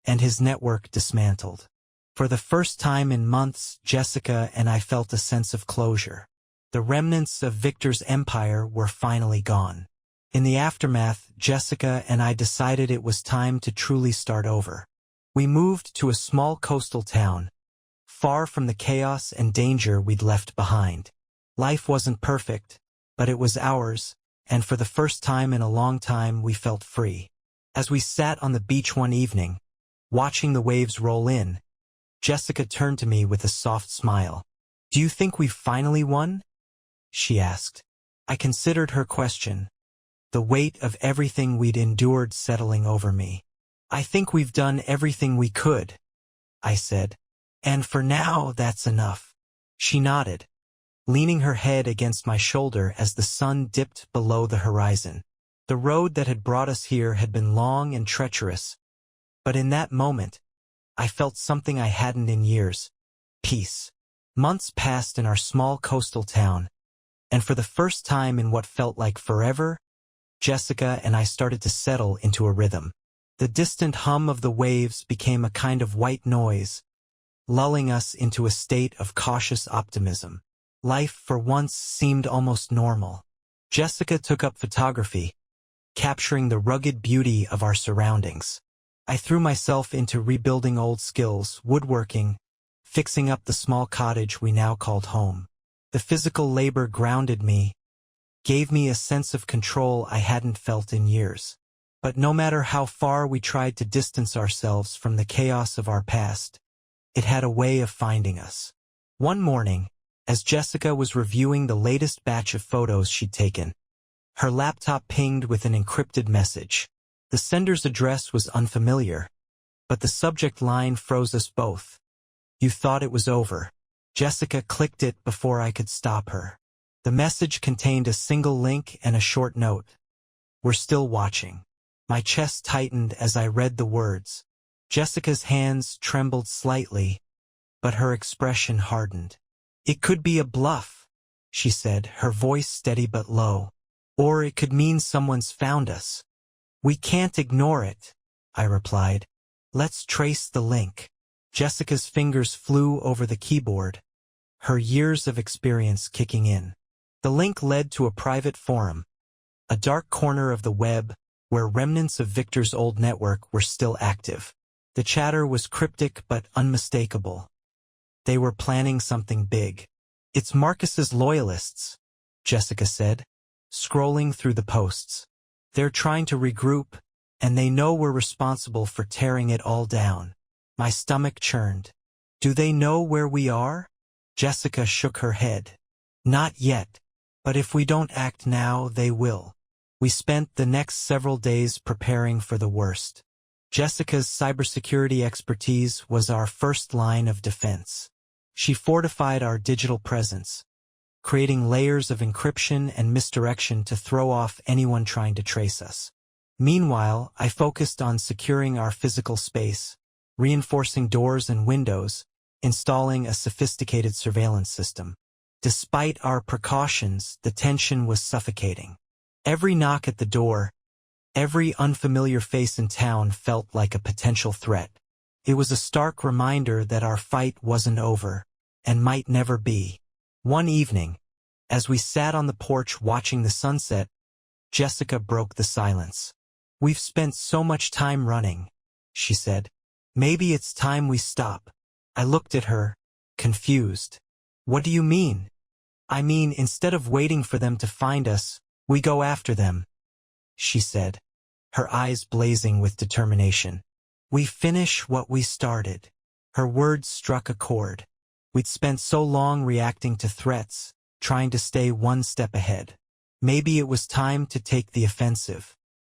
and his network dismantled. For the first time in months, Jessica and I felt a sense of closure. The remnants of Victor's empire were finally gone. In the aftermath, Jessica and I decided it was time to truly start over. We moved to a small coastal town, far from the chaos and danger we'd left behind. Life wasn't perfect, but it was ours, and for the first time in a long time we felt free. As we sat on the beach one evening, watching the waves roll in, Jessica turned to me with a soft smile. "Do you think we've finally won?" she asked. I considered her question, the weight of everything we'd endured settling over me. "I think we've done everything we could," I said. "And for now, that's enough." She nodded, leaning her head against my shoulder as the sun dipped below the horizon. The road that had brought us here had been long and treacherous, but in that moment, I felt something I hadn't in years: peace. Months passed in our small coastal town, and for the first time in what felt like forever, Jessica and I started to settle into a rhythm. The distant hum of the waves became a kind of white noise, lulling us into a state of cautious optimism. Life for once seemed almost normal. Jessica took up photography, capturing the rugged beauty of our surroundings. I threw myself into rebuilding old skills, woodworking, fixing up the small cottage we now called home. The physical labor grounded me, gave me a sense of control I hadn't felt in years. But no matter how far we tried to distance ourselves from the chaos of our past, it had a way of finding us. One morning, as Jessica was reviewing the latest batch of photos she'd taken, her laptop pinged with an encrypted message. The sender's address was unfamiliar, but the subject line froze us both. "You thought it was over." Jessica clicked it before I could stop her. The message contained a single link and a short note: "We're still watching." My chest tightened as I read the words. Jessica's hands trembled slightly, but her expression hardened. "It could be a bluff," she said, her voice steady but low. "Or it could mean someone's found us." "We can't ignore it," I replied. "Let's trace the link." Jessica's fingers flew over the keyboard, her years of experience kicking in. The link led to a private forum, a dark corner of the web where remnants of Victor's old network were still active. The chatter was cryptic but unmistakable. They were planning something big. "It's Marcus's loyalists," Jessica said, scrolling through the posts. "They're trying to regroup, and they know we're responsible for tearing it all down." My stomach churned. "Do they know where we are?" Jessica shook her head. "Not yet, but if we don't act now, they will." We spent the next several days preparing for the worst. Jessica's cybersecurity expertise was our first line of defense. She fortified our digital presence, creating layers of encryption and misdirection to throw off anyone trying to trace us. Meanwhile, I focused on securing our physical space, reinforcing doors and windows, installing a sophisticated surveillance system. Despite our precautions, the tension was suffocating. Every knock at the door, every unfamiliar face in town felt like a potential threat. It was a stark reminder that our fight wasn't over, and might never be. One evening, as we sat on the porch watching the sunset, Jessica broke the silence. "We've spent so much time running," she said. "Maybe it's time we stop." I looked at her, confused. "What do you mean?" "I mean, instead of waiting for them to find us, we go after them," she said, her eyes blazing with determination. "We finish what we started." Her words struck a chord. We'd spent so long reacting to threats, trying to stay one step ahead. Maybe it was time to take the offensive.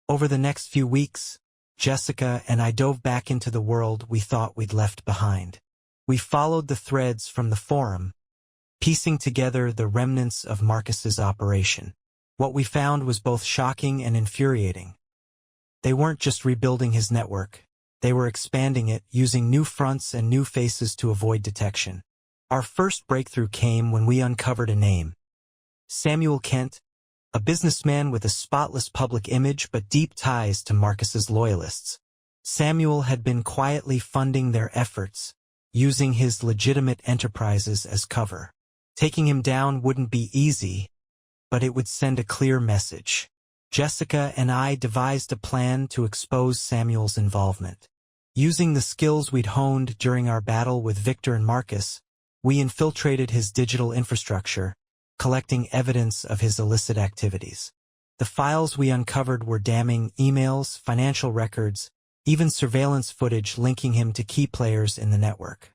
Over the next few weeks, Jessica and I dove back into the world we thought we'd left behind. We followed the threads from the forum, piecing together the remnants of Marcus's operation. What we found was both shocking and infuriating. They weren't just rebuilding his network. They were expanding it, using new fronts and new faces to avoid detection. Our first breakthrough came when we uncovered a name. Samuel Kent, a businessman with a spotless public image but deep ties to Marcus's loyalists. Samuel had been quietly funding their efforts, using his legitimate enterprises as cover. Taking him down wouldn't be easy, but it would send a clear message. Jessica and I devised a plan to expose Samuel's involvement. Using the skills we'd honed during our battle with Victor and Marcus, we infiltrated his digital infrastructure, collecting evidence of his illicit activities. The files we uncovered were damning: emails, financial records, even surveillance footage linking him to key players in the network.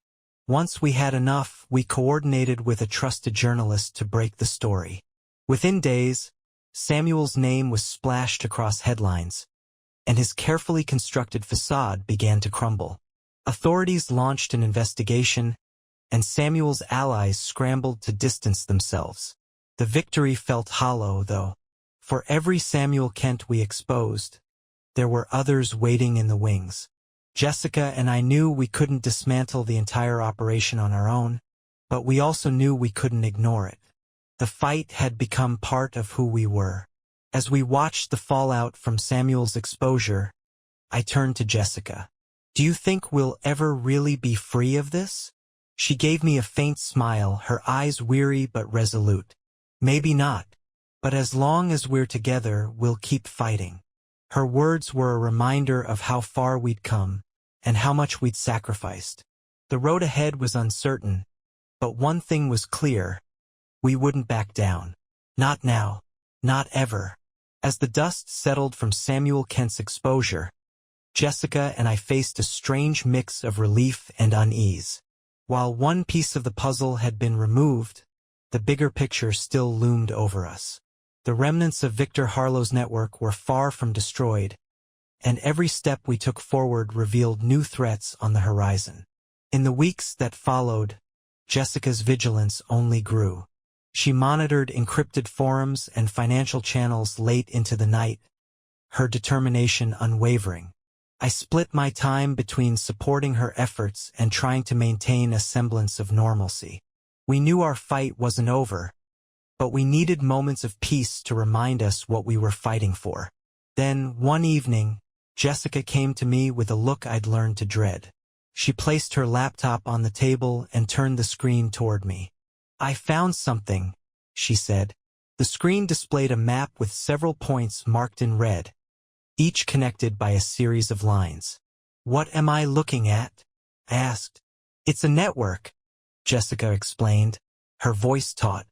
Once we had enough, we coordinated with a trusted journalist to break the story. Within days, Samuel's name was splashed across headlines, and his carefully constructed facade began to crumble. Authorities launched an investigation, and Samuel's allies scrambled to distance themselves. The victory felt hollow, though. For every Samuel Kent we exposed, there were others waiting in the wings. Jessica and I knew we couldn't dismantle the entire operation on our own, but we also knew we couldn't ignore it. The fight had become part of who we were. As we watched the fallout from Samuel's exposure, I turned to Jessica. "Do you think we'll ever really be free of this?" She gave me a faint smile, her eyes weary but resolute. "Maybe not, but as long as we're together, we'll keep fighting." Her words were a reminder of how far we'd come, and how much we'd sacrificed. The road ahead was uncertain, but one thing was clear: we wouldn't back down. Not now. Not ever. As the dust settled from Samuel Kent's exposure, Jessica and I faced a strange mix of relief and unease. While one piece of the puzzle had been removed, the bigger picture still loomed over us. The remnants of Victor Harlow's network were far from destroyed, and every step we took forward revealed new threats on the horizon. In the weeks that followed, Jessica's vigilance only grew. She monitored encrypted forums and financial channels late into the night, her determination unwavering. I split my time between supporting her efforts and trying to maintain a semblance of normalcy. We knew our fight wasn't over, but we needed moments of peace to remind us what we were fighting for. Then, one evening, Jessica came to me with a look I'd learned to dread. She placed her laptop on the table and turned the screen toward me. "I found something," she said. The screen displayed a map with several points marked in red, each connected by a series of lines. "What am I looking at?" I asked. "It's a network," Jessica explained, her voice taut.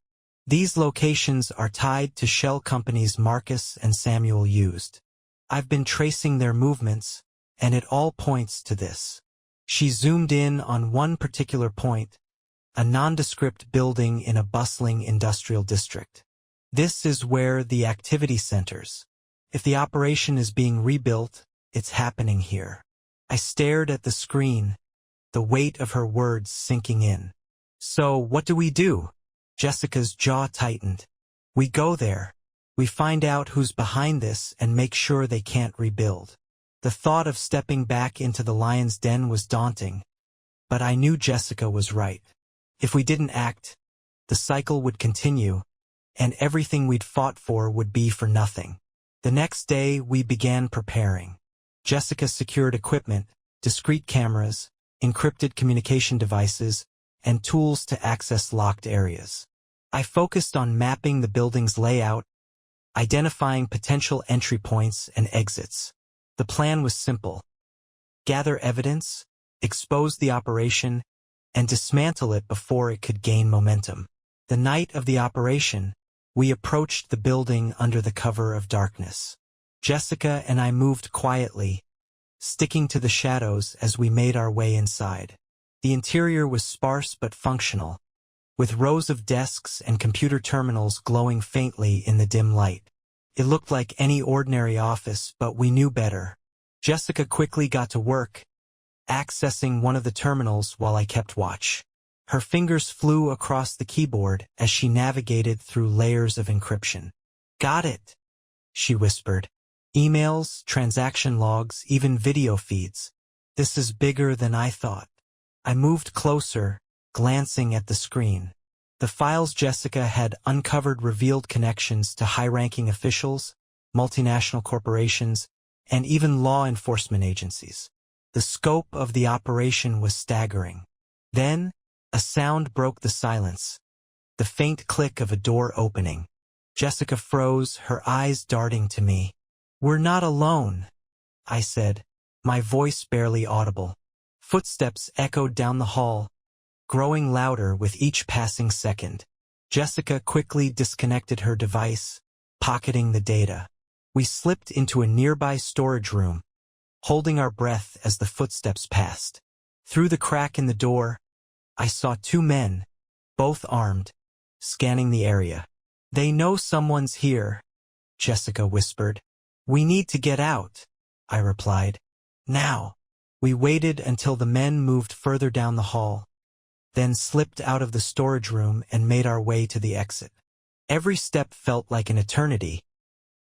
"These locations are tied to shell companies Marcus and Samuel used. I've been tracing their movements, and it all points to this." She zoomed in on one particular point, a nondescript building in a bustling industrial district. "This is where the activity centers. If the operation is being rebuilt, it's happening here." I stared at the screen, the weight of her words sinking in. So, what do? Jessica's jaw tightened. We go there. We find out who's behind this and make sure they can't rebuild. The thought of stepping back into the lion's den was daunting, but I knew Jessica was right. If we didn't act, the cycle would continue, and everything we'd fought for would be for nothing. The next day, we began preparing. Jessica secured equipment, discrete cameras, encrypted communication devices, and tools to access locked areas. I focused on mapping the building's layout, identifying potential entry points and exits. The plan was simple: gather evidence, expose the operation, and dismantle it before it could gain momentum. The night of the operation, we approached the building under the cover of darkness. Jessica and I moved quietly, sticking to the shadows as we made our way inside. The interior was sparse but functional, with rows of desks and computer terminals glowing faintly in the dim light. It looked like any ordinary office, but we knew better. Jessica quickly got to work, accessing one of the terminals while I kept watch. Her fingers flew across the keyboard as she navigated through layers of encryption. "Got it," she whispered. "Emails, transaction logs, even video feeds. This is bigger than I thought." I moved closer, glancing at the screen. The files Jessica had uncovered revealed connections to high-ranking officials, multinational corporations, and even law enforcement agencies. The scope of the operation was staggering. Then, a sound broke the silence, the faint click of a door opening. Jessica froze, her eyes darting to me. "We're not alone," I said, my voice barely audible. Footsteps echoed down the hall, growing louder with each passing second. Jessica quickly disconnected her device, pocketing the data. We slipped into a nearby storage room, holding our breath as the footsteps passed. Through the crack in the door, I saw two men, both armed, scanning the area. "They know someone's here," Jessica whispered. "We need to get out," I replied. "Now." We waited until the men moved further down the hall, then slipped out of the storage room and made our way to the exit. Every step felt like an eternity,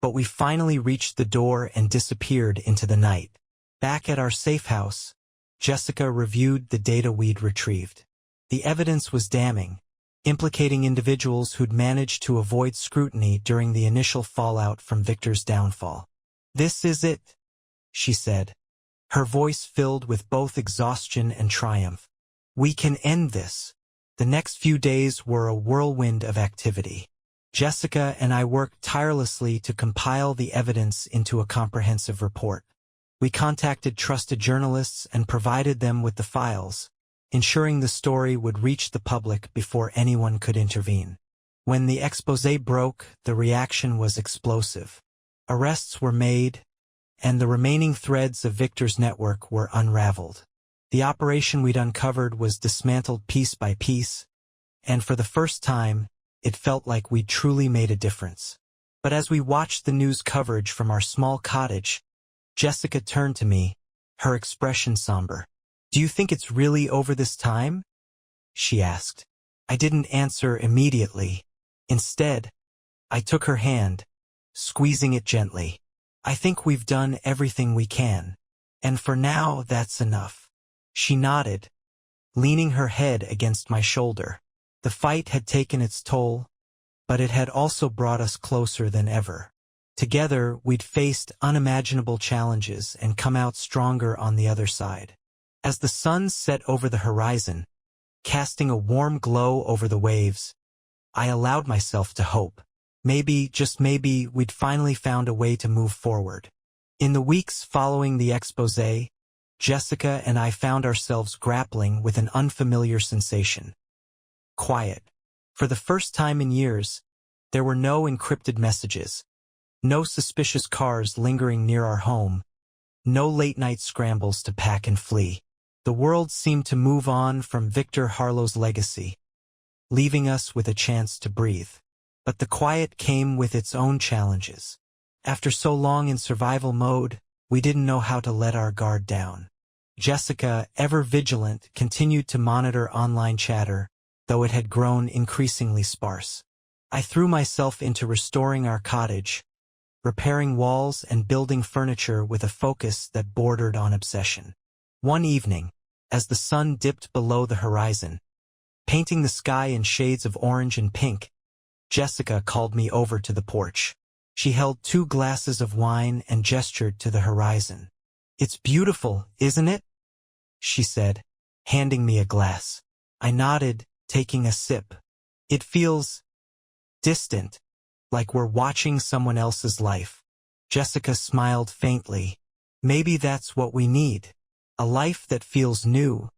but we finally reached the door and disappeared into the night. Back at our safe house, Jessica reviewed the data we'd retrieved. The evidence was damning, implicating individuals who'd managed to avoid scrutiny during the initial fallout from Victor's downfall. "This is it," she said, her voice filled with both exhaustion and triumph. "We can end this." The next few days were a whirlwind of activity. Jessica and I worked tirelessly to compile the evidence into a comprehensive report. We contacted trusted journalists and provided them with the files, ensuring the story would reach the public before anyone could intervene. When the exposé broke, the reaction was explosive. Arrests were made, and the remaining threads of Victor's network were unraveled. The operation we'd uncovered was dismantled piece by piece, and for the first time, it felt like we'd truly made a difference. But as we watched the news coverage from our small cottage, Jessica turned to me, her expression somber. "Do you think it's really over this time?" she asked. I didn't answer immediately. Instead, I took her hand, squeezing it gently. "I think we've done everything we can, and for now that's enough." She nodded, leaning her head against my shoulder. The fight had taken its toll, but it had also brought us closer than ever. Together, we'd faced unimaginable challenges and come out stronger on the other side. As the sun set over the horizon, casting a warm glow over the waves, I allowed myself to hope. Maybe, just maybe, we'd finally found a way to move forward. In the weeks following the exposé, Jessica and I found ourselves grappling with an unfamiliar sensation. Quiet. For the first time in years, there were no encrypted messages, no suspicious cars lingering near our home, no late-night scrambles to pack and flee. The world seemed to move on from Victor Harlow's legacy, leaving us with a chance to breathe. But the quiet came with its own challenges. After so long in survival mode, we didn't know how to let our guard down. Jessica, ever vigilant, continued to monitor online chatter, though it had grown increasingly sparse. I threw myself into restoring our cottage, repairing walls and building furniture with a focus that bordered on obsession. One evening, as the sun dipped below the horizon, painting the sky in shades of orange and pink, Jessica called me over to the porch. She held 2 glasses of wine and gestured to the horizon. "It's beautiful, isn't it?" she said, handing me a glass. I nodded, taking a sip. "It feels distant, like we're watching someone else's life." Jessica smiled faintly. "Maybe that's what we need. A life that feels new,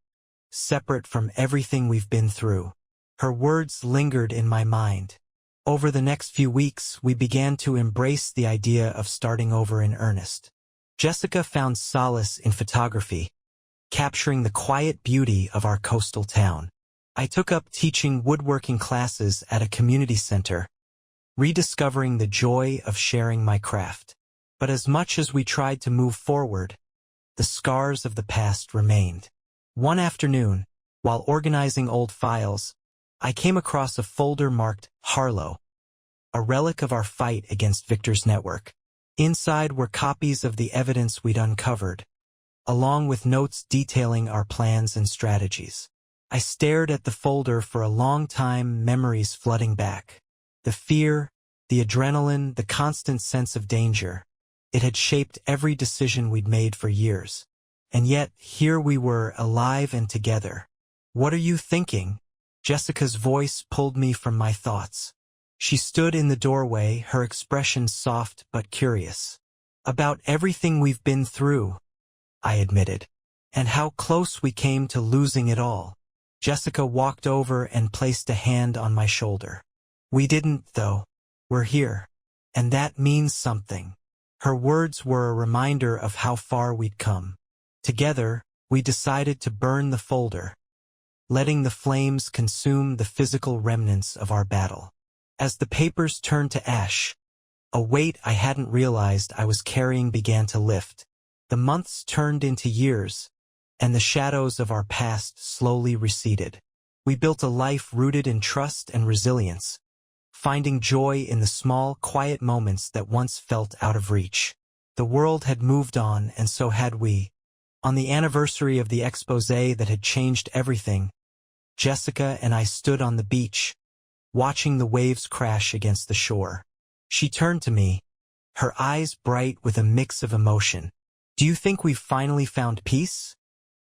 separate from everything we've been through." Her words lingered in my mind. Over the next few weeks, we began to embrace the idea of starting over in earnest. Jessica found solace in photography, capturing the quiet beauty of our coastal town. I took up teaching woodworking classes at a community center, rediscovering the joy of sharing my craft. But as much as we tried to move forward, the scars of the past remained. One afternoon, while organizing old files, I came across a folder marked Harlow, a relic of our fight against Victor's network. Inside were copies of the evidence we'd uncovered, along with notes detailing our plans and strategies. I stared at the folder for a long time, memories flooding back. The fear, the adrenaline, the constant sense of danger. It had shaped every decision we'd made for years. And yet, here we were, alive and together. "What are you thinking?" Jessica's voice pulled me from my thoughts. She stood in the doorway, her expression soft but curious. "About everything we've been through," I admitted, "and how close we came to losing it all." Jessica walked over and placed a hand on my shoulder. "We didn't, though. We're here. And that means something." Her words were a reminder of how far we'd come. Together, we decided to burn the folder, letting the flames consume the physical remnants of our battle. As the papers turned to ash, a weight I hadn't realized I was carrying began to lift. The months turned into years, and the shadows of our past slowly receded. We built a life rooted in trust and resilience, finding joy in the small, quiet moments that once felt out of reach. The world had moved on, and so had we. On the anniversary of the exposé that had changed everything, Jessica and I stood on the beach, watching the waves crash against the shore. She turned to me, her eyes bright with a mix of emotion. "Do you think we've finally found peace?"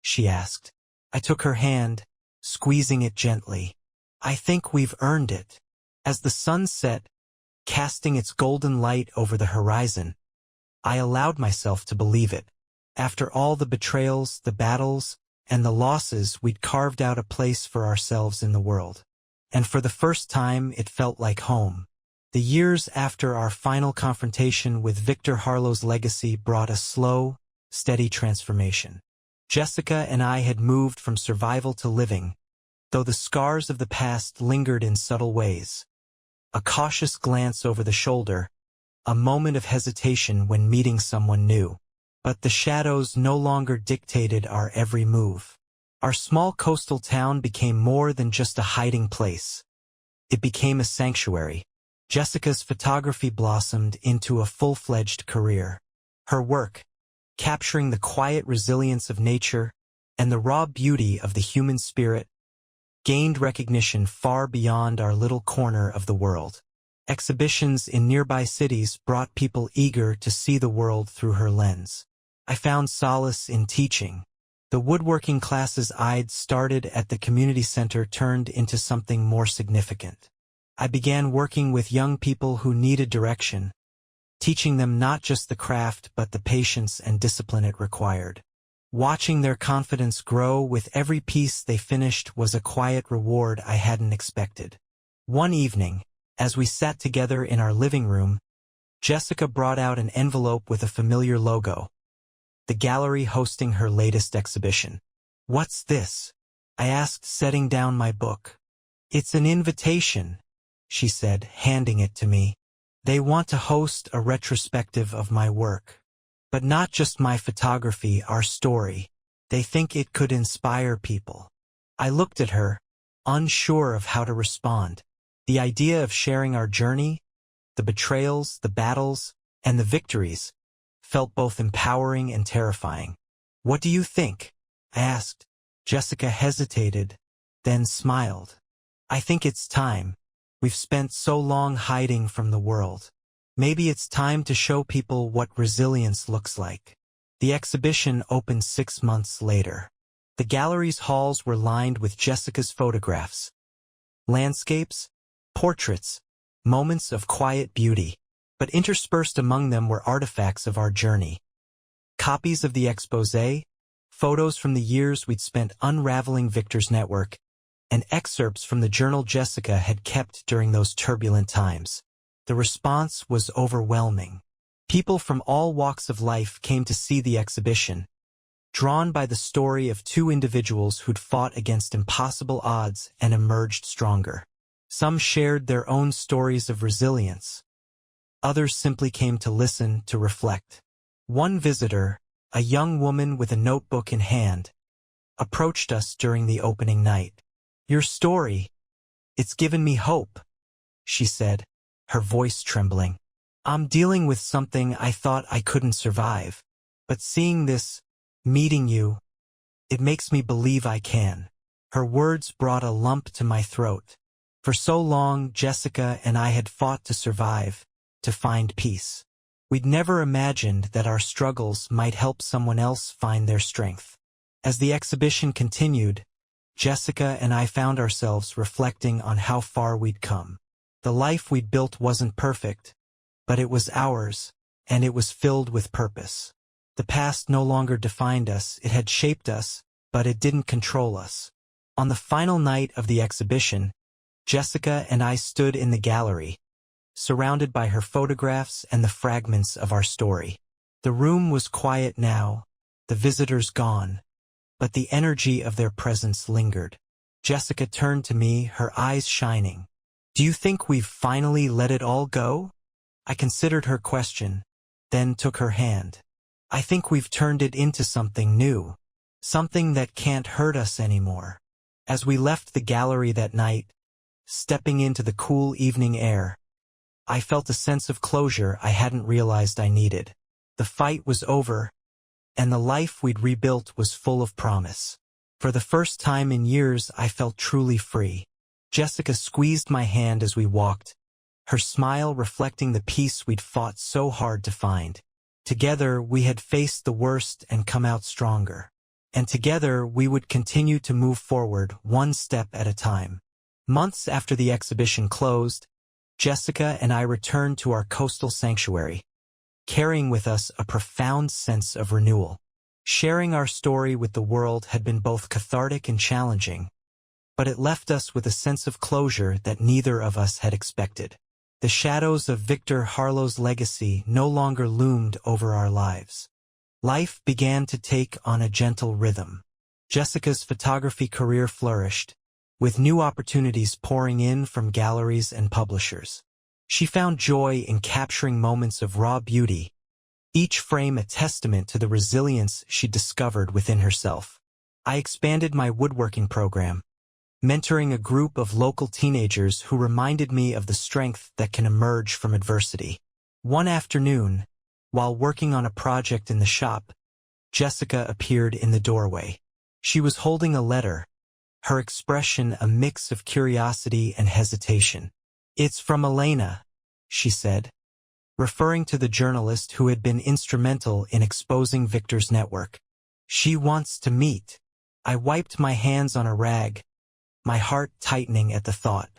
she asked. I took her hand, squeezing it gently. "I think we've earned it." As the sun set, casting its golden light over the horizon, I allowed myself to believe it. After all the betrayals, the battles, and the losses, we'd carved out a place for ourselves in the world. And for the first time, it felt like home. The years after our final confrontation with Victor Harlow's legacy brought a slow, steady transformation. Jessica and I had moved from survival to living, though the scars of the past lingered in subtle ways. A cautious glance over the shoulder, a moment of hesitation when meeting someone new. But the shadows no longer dictated our every move. Our small coastal town became more than just a hiding place. It became a sanctuary. Jessica's photography blossomed into a full-fledged career. Her work, capturing the quiet resilience of nature and the raw beauty of the human spirit, gained recognition far beyond our little corner of the world. Exhibitions in nearby cities brought people eager to see the world through her lens. I found solace in teaching. The woodworking classes I'd started at the community center turned into something more significant. I began working with young people who needed direction, teaching them not just the craft but the patience and discipline it required. Watching their confidence grow with every piece they finished was a quiet reward I hadn't expected. One evening, as we sat together in our living room, Jessica brought out an envelope with a familiar logo. The gallery hosting her latest exhibition. "What's this?" I asked, setting down my book. "It's an invitation," she said, handing it to me. "They want to host a retrospective of my work. But not just my photography, our story. They think it could inspire people. I looked at her, unsure of how to respond. The idea of sharing our journey, the betrayals, the battles, and the victories, felt both empowering and terrifying. "What do you think?" I asked. Jessica hesitated, then smiled. "I think it's time. We've spent so long hiding from the world. Maybe it's time to show people what resilience looks like." The exhibition opened 6 months later. The gallery's halls were lined with Jessica's photographs. Landscapes, portraits, moments of quiet beauty, but interspersed among them were artifacts of our journey. Copies of the exposé, photos from the years we'd spent unraveling Victor's network, and excerpts from the journal Jessica had kept during those turbulent times. The response was overwhelming. People from all walks of life came to see the exhibition, drawn by the story of two individuals who'd fought against impossible odds and emerged stronger. Some shared their own stories of resilience. Others simply came to listen, to reflect. One visitor, a young woman with a notebook in hand, approached us during the opening night. "Your story, it's given me hope," she said, her voice trembling. "I'm dealing with something I thought I couldn't survive, but seeing this, meeting you, it makes me believe I can." Her words brought a lump to my throat. For so long, Jessica and I had fought to survive, to find peace. We'd never imagined that our struggles might help someone else find their strength. As the exhibition continued, Jessica and I found ourselves reflecting on how far we'd come. The life we'd built wasn't perfect, but it was ours, and it was filled with purpose. The past no longer defined us, it had shaped us, but it didn't control us. On the final night of the exhibition, Jessica and I stood in the gallery, surrounded by her photographs and the fragments of our story. The room was quiet now, the visitors gone, but the energy of their presence lingered. Jessica turned to me, her eyes shining. "Do you think we've finally let it all go?" I considered her question, then took her hand. "I think we've turned it into something new, something that can't hurt us anymore." As we left the gallery that night, stepping into the cool evening air, I felt a sense of closure I hadn't realized I needed. The fight was over, and the life we'd rebuilt was full of promise. For the first time in years, I felt truly free. Jessica squeezed my hand as we walked, her smile reflecting the peace we'd fought so hard to find. Together, we had faced the worst and come out stronger. And together, we would continue to move forward, one step at a time. Months after the exhibition closed, Jessica and I returned to our coastal sanctuary, carrying with us a profound sense of renewal. Sharing our story with the world had been both cathartic and challenging, but it left us with a sense of closure that neither of us had expected. The shadows of Victor Harlow's legacy no longer loomed over our lives. Life began to take on a gentle rhythm. Jessica's photography career flourished, with new opportunities pouring in from galleries and publishers. She found joy in capturing moments of raw beauty, each frame a testament to the resilience she discovered within herself. I expanded my woodworking program, mentoring a group of local teenagers who reminded me of the strength that can emerge from adversity. One afternoon, while working on a project in the shop, Jessica appeared in the doorway. She was holding a letter, her expression a mix of curiosity and hesitation. "It's from Elena," she said, referring to the journalist who had been instrumental in exposing Victor's network. "She wants to meet." I wiped my hands on a rag, my heart tightening at the thought.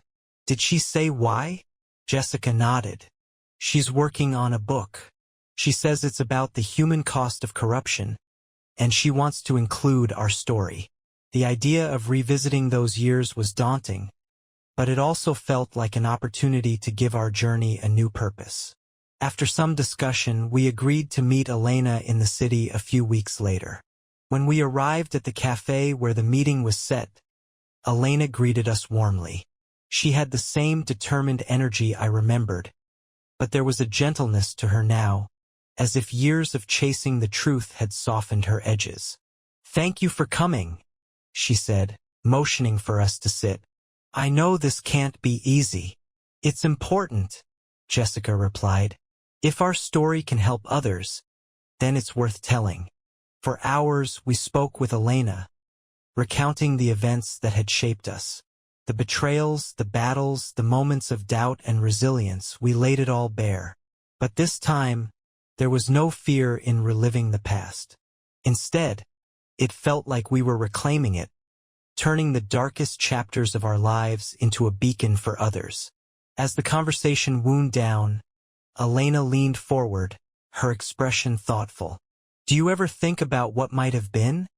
"Did she say why?" Jessica nodded. "She's working on a book. She says it's about the human cost of corruption, and she wants to include our story." The idea of revisiting those years was daunting, but it also felt like an opportunity to give our journey a new purpose. After some discussion, we agreed to meet Elena in the city a few weeks later. When we arrived at the cafe where the meeting was set, Elena greeted us warmly. She had the same determined energy I remembered, but there was a gentleness to her now, as if years of chasing the truth had softened her edges. "Thank you for coming," she said, motioning for us to sit. "I know this can't be easy." "It's important," Jessica replied. "If our story can help others, then it's worth telling." For hours we spoke with Elena, recounting the events that had shaped us. The betrayals, the battles, the moments of doubt and resilience, we laid it all bare. But this time, there was no fear in reliving the past. Instead, it felt like we were reclaiming it, turning the darkest chapters of our lives into a beacon for others. As the conversation wound down, Elena leaned forward, her expression thoughtful. "Do you ever think about what might have been?"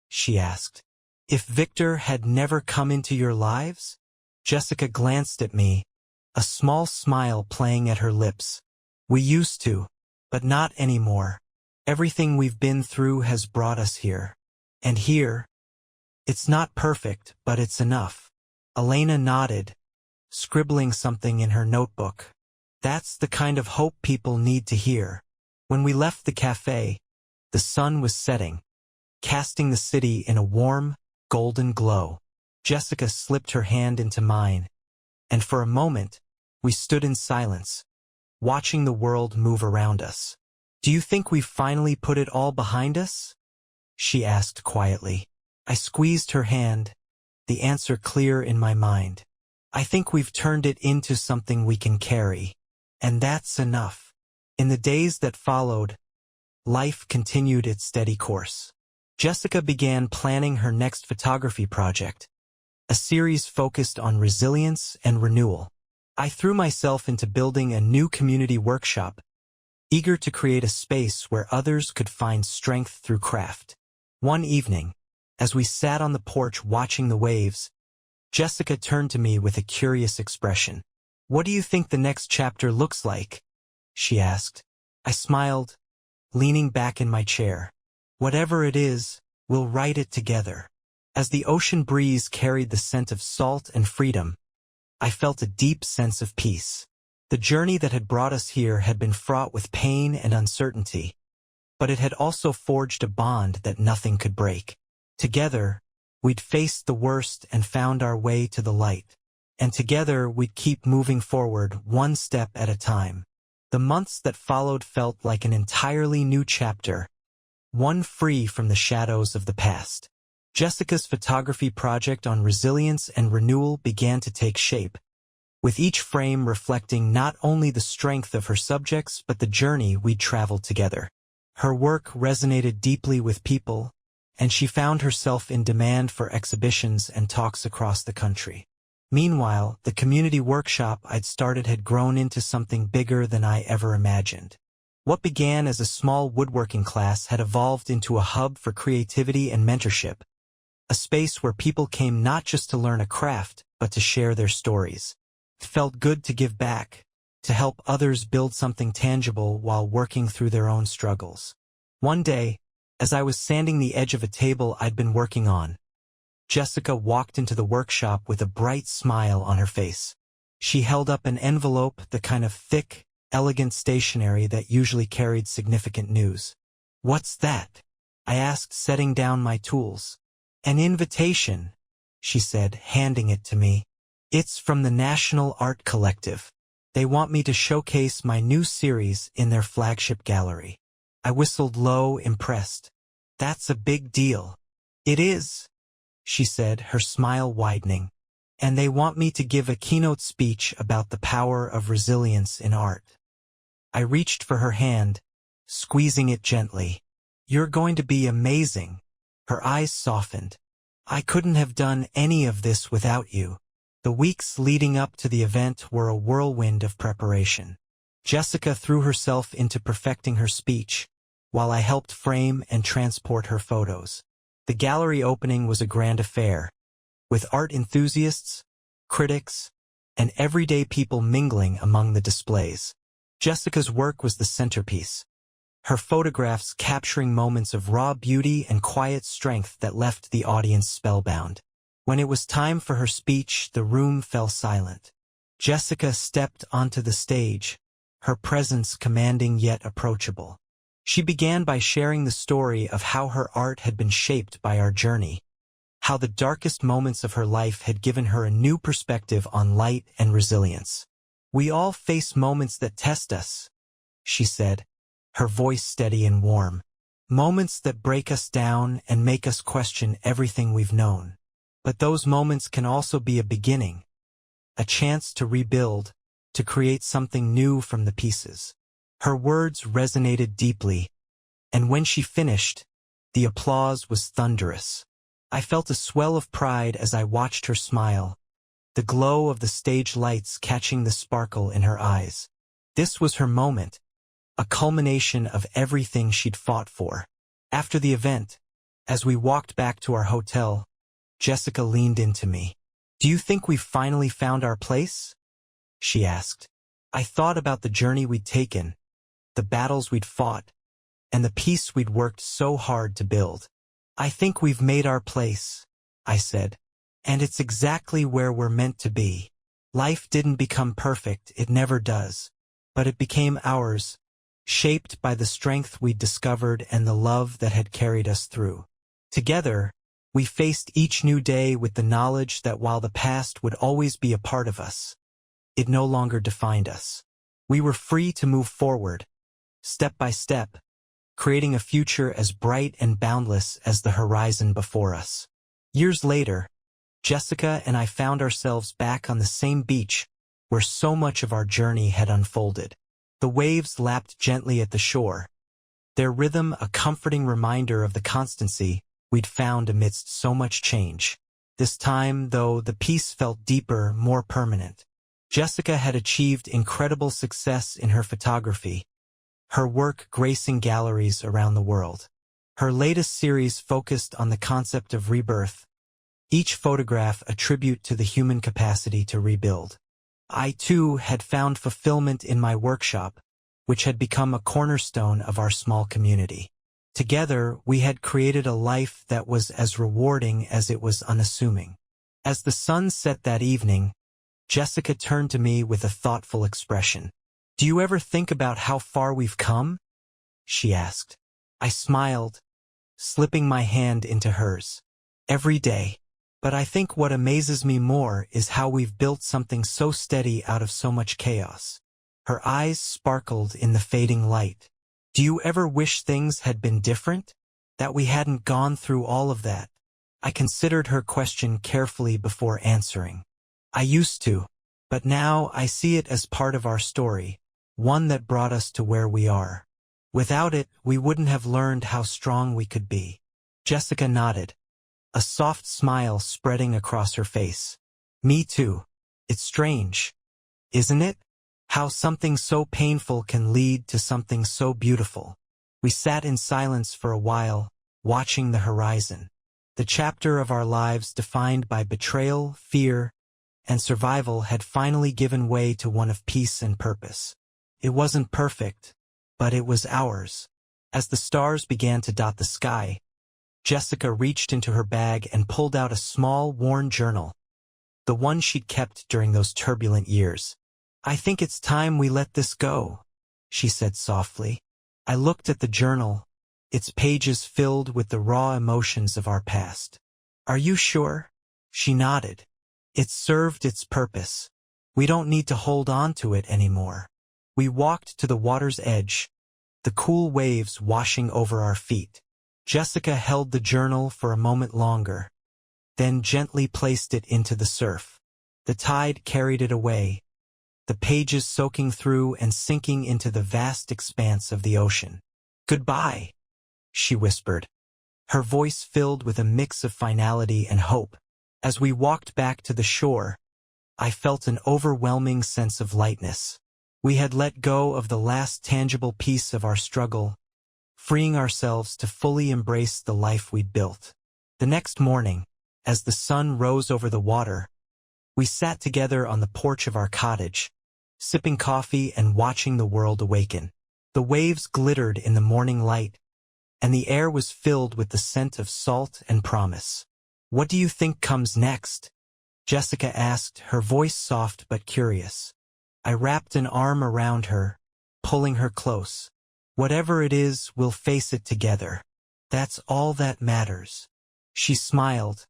she asked. "If Victor had never come into your lives?" Jessica glanced at me, a small smile playing at her lips. "We used to, but not anymore. Everything we've been through has brought us here. And here, it's not perfect, but it's enough." Elena nodded, scribbling something in her notebook. "That's the kind of hope people need to hear." When we left the cafe, the sun was setting, casting the city in a warm, golden glow. Jessica slipped her hand into mine, and for a moment, we stood in silence, watching the world move around us. "Do you think we've finally put it all behind us?" she asked quietly. I squeezed her hand, the answer clear in my mind. "I think we've turned it into something we can carry, and that's enough." In the days that followed, life continued its steady course. Jessica began planning her next photography project, a series focused on resilience and renewal. I threw myself into building a new community workshop, eager to create a space where others could find strength through craft. One evening, as we sat on the porch watching the waves, Jessica turned to me with a curious expression. "What do you think the next chapter looks like?" she asked. I smiled, leaning back in my chair. "Whatever it is, we'll write it together." As the ocean breeze carried the scent of salt and freedom, I felt a deep sense of peace. The journey that had brought us here had been fraught with pain and uncertainty, but it had also forged a bond that nothing could break. Together, we'd faced the worst and found our way to the light. And together, we'd keep moving forward, one step at a time. The months that followed felt like an entirely new chapter, one free from the shadows of the past. Jessica's photography project on resilience and renewal began to take shape, with each frame reflecting not only the strength of her subjects but the journey we'd traveled together. Her work resonated deeply with people, and she found herself in demand for exhibitions and talks across the country. Meanwhile, the community workshop I'd started had grown into something bigger than I ever imagined. What began as a small woodworking class had evolved into a hub for creativity and mentorship, a space where people came not just to learn a craft, but to share their stories. It felt good to give back, to help others build something tangible while working through their own struggles. One day, as I was sanding the edge of a table I'd been working on, Jessica walked into the workshop with a bright smile on her face. She held up an envelope, the kind of thick, elegant stationery that usually carried significant news. "What's that?" I asked, setting down my tools. "An invitation," she said, handing it to me. "It's from the National Art Collective. They want me to showcase my new series in their flagship gallery." I whistled low, impressed. "That's a big deal." "It is," she said, her smile widening. "And they want me to give a keynote speech about the power of resilience in art." I reached for her hand, squeezing it gently. "You're going to be amazing." Her eyes softened. "I couldn't have done any of this without you." The weeks leading up to the event were a whirlwind of preparation. Jessica threw herself into perfecting her speech, while I helped frame and transport her photos. The gallery opening was a grand affair, with art enthusiasts, critics, and everyday people mingling among the displays. Jessica's work was the centerpiece, her photographs capturing moments of raw beauty and quiet strength that left the audience spellbound. When it was time for her speech, the room fell silent. Jessica stepped onto the stage, her presence commanding yet approachable. She began by sharing the story of how her art had been shaped by our journey, how the darkest moments of her life had given her a new perspective on light and resilience. "We all face moments that test us," she said, her voice steady and warm. "Moments that break us down and make us question everything we've known. But those moments can also be a beginning, a chance to rebuild, to create something new from the pieces." Her words resonated deeply, and when she finished, the applause was thunderous. I felt a swell of pride as I watched her smile, the glow of the stage lights catching the sparkle in her eyes. This was her moment, a culmination of everything she'd fought for. After the event, as we walked back to our hotel, Jessica leaned into me. "Do you think we've finally found our place?" she asked. I thought about the journey we'd taken, the battles we'd fought, and the peace we'd worked so hard to build. "I think we've made our place," I said, "and it's exactly where we're meant to be. Life didn't become perfect, it never does, but it became ours, shaped by the strength we'd discovered and the love that had carried us through." Together, we faced each new day with the knowledge that while the past would always be a part of us, it no longer defined us. We were free to move forward, step by step, creating a future as bright and boundless as the horizon before us. Years later, Jessica and I found ourselves back on the same beach where so much of our journey had unfolded. The waves lapped gently at the shore, their rhythm a comforting reminder of the constancy we'd found amidst so much change. This time, though, the peace felt deeper, more permanent. Jessica had achieved incredible success in her photography, her work gracing galleries around the world. Her latest series focused on the concept of rebirth, each photograph a tribute to the human capacity to rebuild. I, too, had found fulfillment in my workshop, which had become a cornerstone of our small community. Together, we had created a life that was as rewarding as it was unassuming. As the sun set that evening, Jessica turned to me with a thoughtful expression. "Do you ever think about how far we've come?" she asked. I smiled, slipping my hand into hers. "Every day. But I think what amazes me more is how we've built something so steady out of so much chaos." Her eyes sparkled in the fading light. "Do you ever wish things had been different? That we hadn't gone through all of that?" I considered her question carefully before answering. "I used to, but now I see it as part of our story, one that brought us to where we are. Without it, we wouldn't have learned how strong we could be." Jessica nodded, a soft smile spreading across her face. "Me too. It's strange, isn't it? How something so painful can lead to something so beautiful." We sat in silence for a while, watching the horizon. The chapter of our lives defined by betrayal, fear, and survival had finally given way to one of peace and purpose. It wasn't perfect, but it was ours. As the stars began to dot the sky, Jessica reached into her bag and pulled out a small, worn journal, the one she'd kept during those turbulent years. "I think it's time we let this go," she said softly. I looked at the journal, its pages filled with the raw emotions of our past. "Are you sure?" She nodded. "It served its purpose. We don't need to hold on to it anymore." We walked to the water's edge, the cool waves washing over our feet. Jessica held the journal for a moment longer, then gently placed it into the surf. The tide carried it away, the pages soaking through and sinking into the vast expanse of the ocean. "Goodbye," she whispered, her voice filled with a mix of finality and hope. As we walked back to the shore, I felt an overwhelming sense of lightness. We had let go of the last tangible piece of our struggle, freeing ourselves to fully embrace the life we'd built. The next morning, as the sun rose over the water, we sat together on the porch of our cottage, sipping coffee and watching the world awaken. The waves glittered in the morning light, and the air was filled with the scent of salt and promise. "What do you think comes next?" Jessica asked, her voice soft but curious. I wrapped an arm around her, pulling her close. Whatever it is, we'll face it together. That's all that matters. She smiled,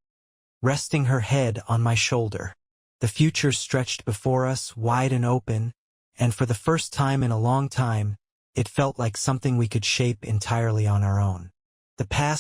resting her head on my shoulder. The future stretched before us, wide and open, and for the first time in a long time, it felt like something we could shape entirely on our own. The past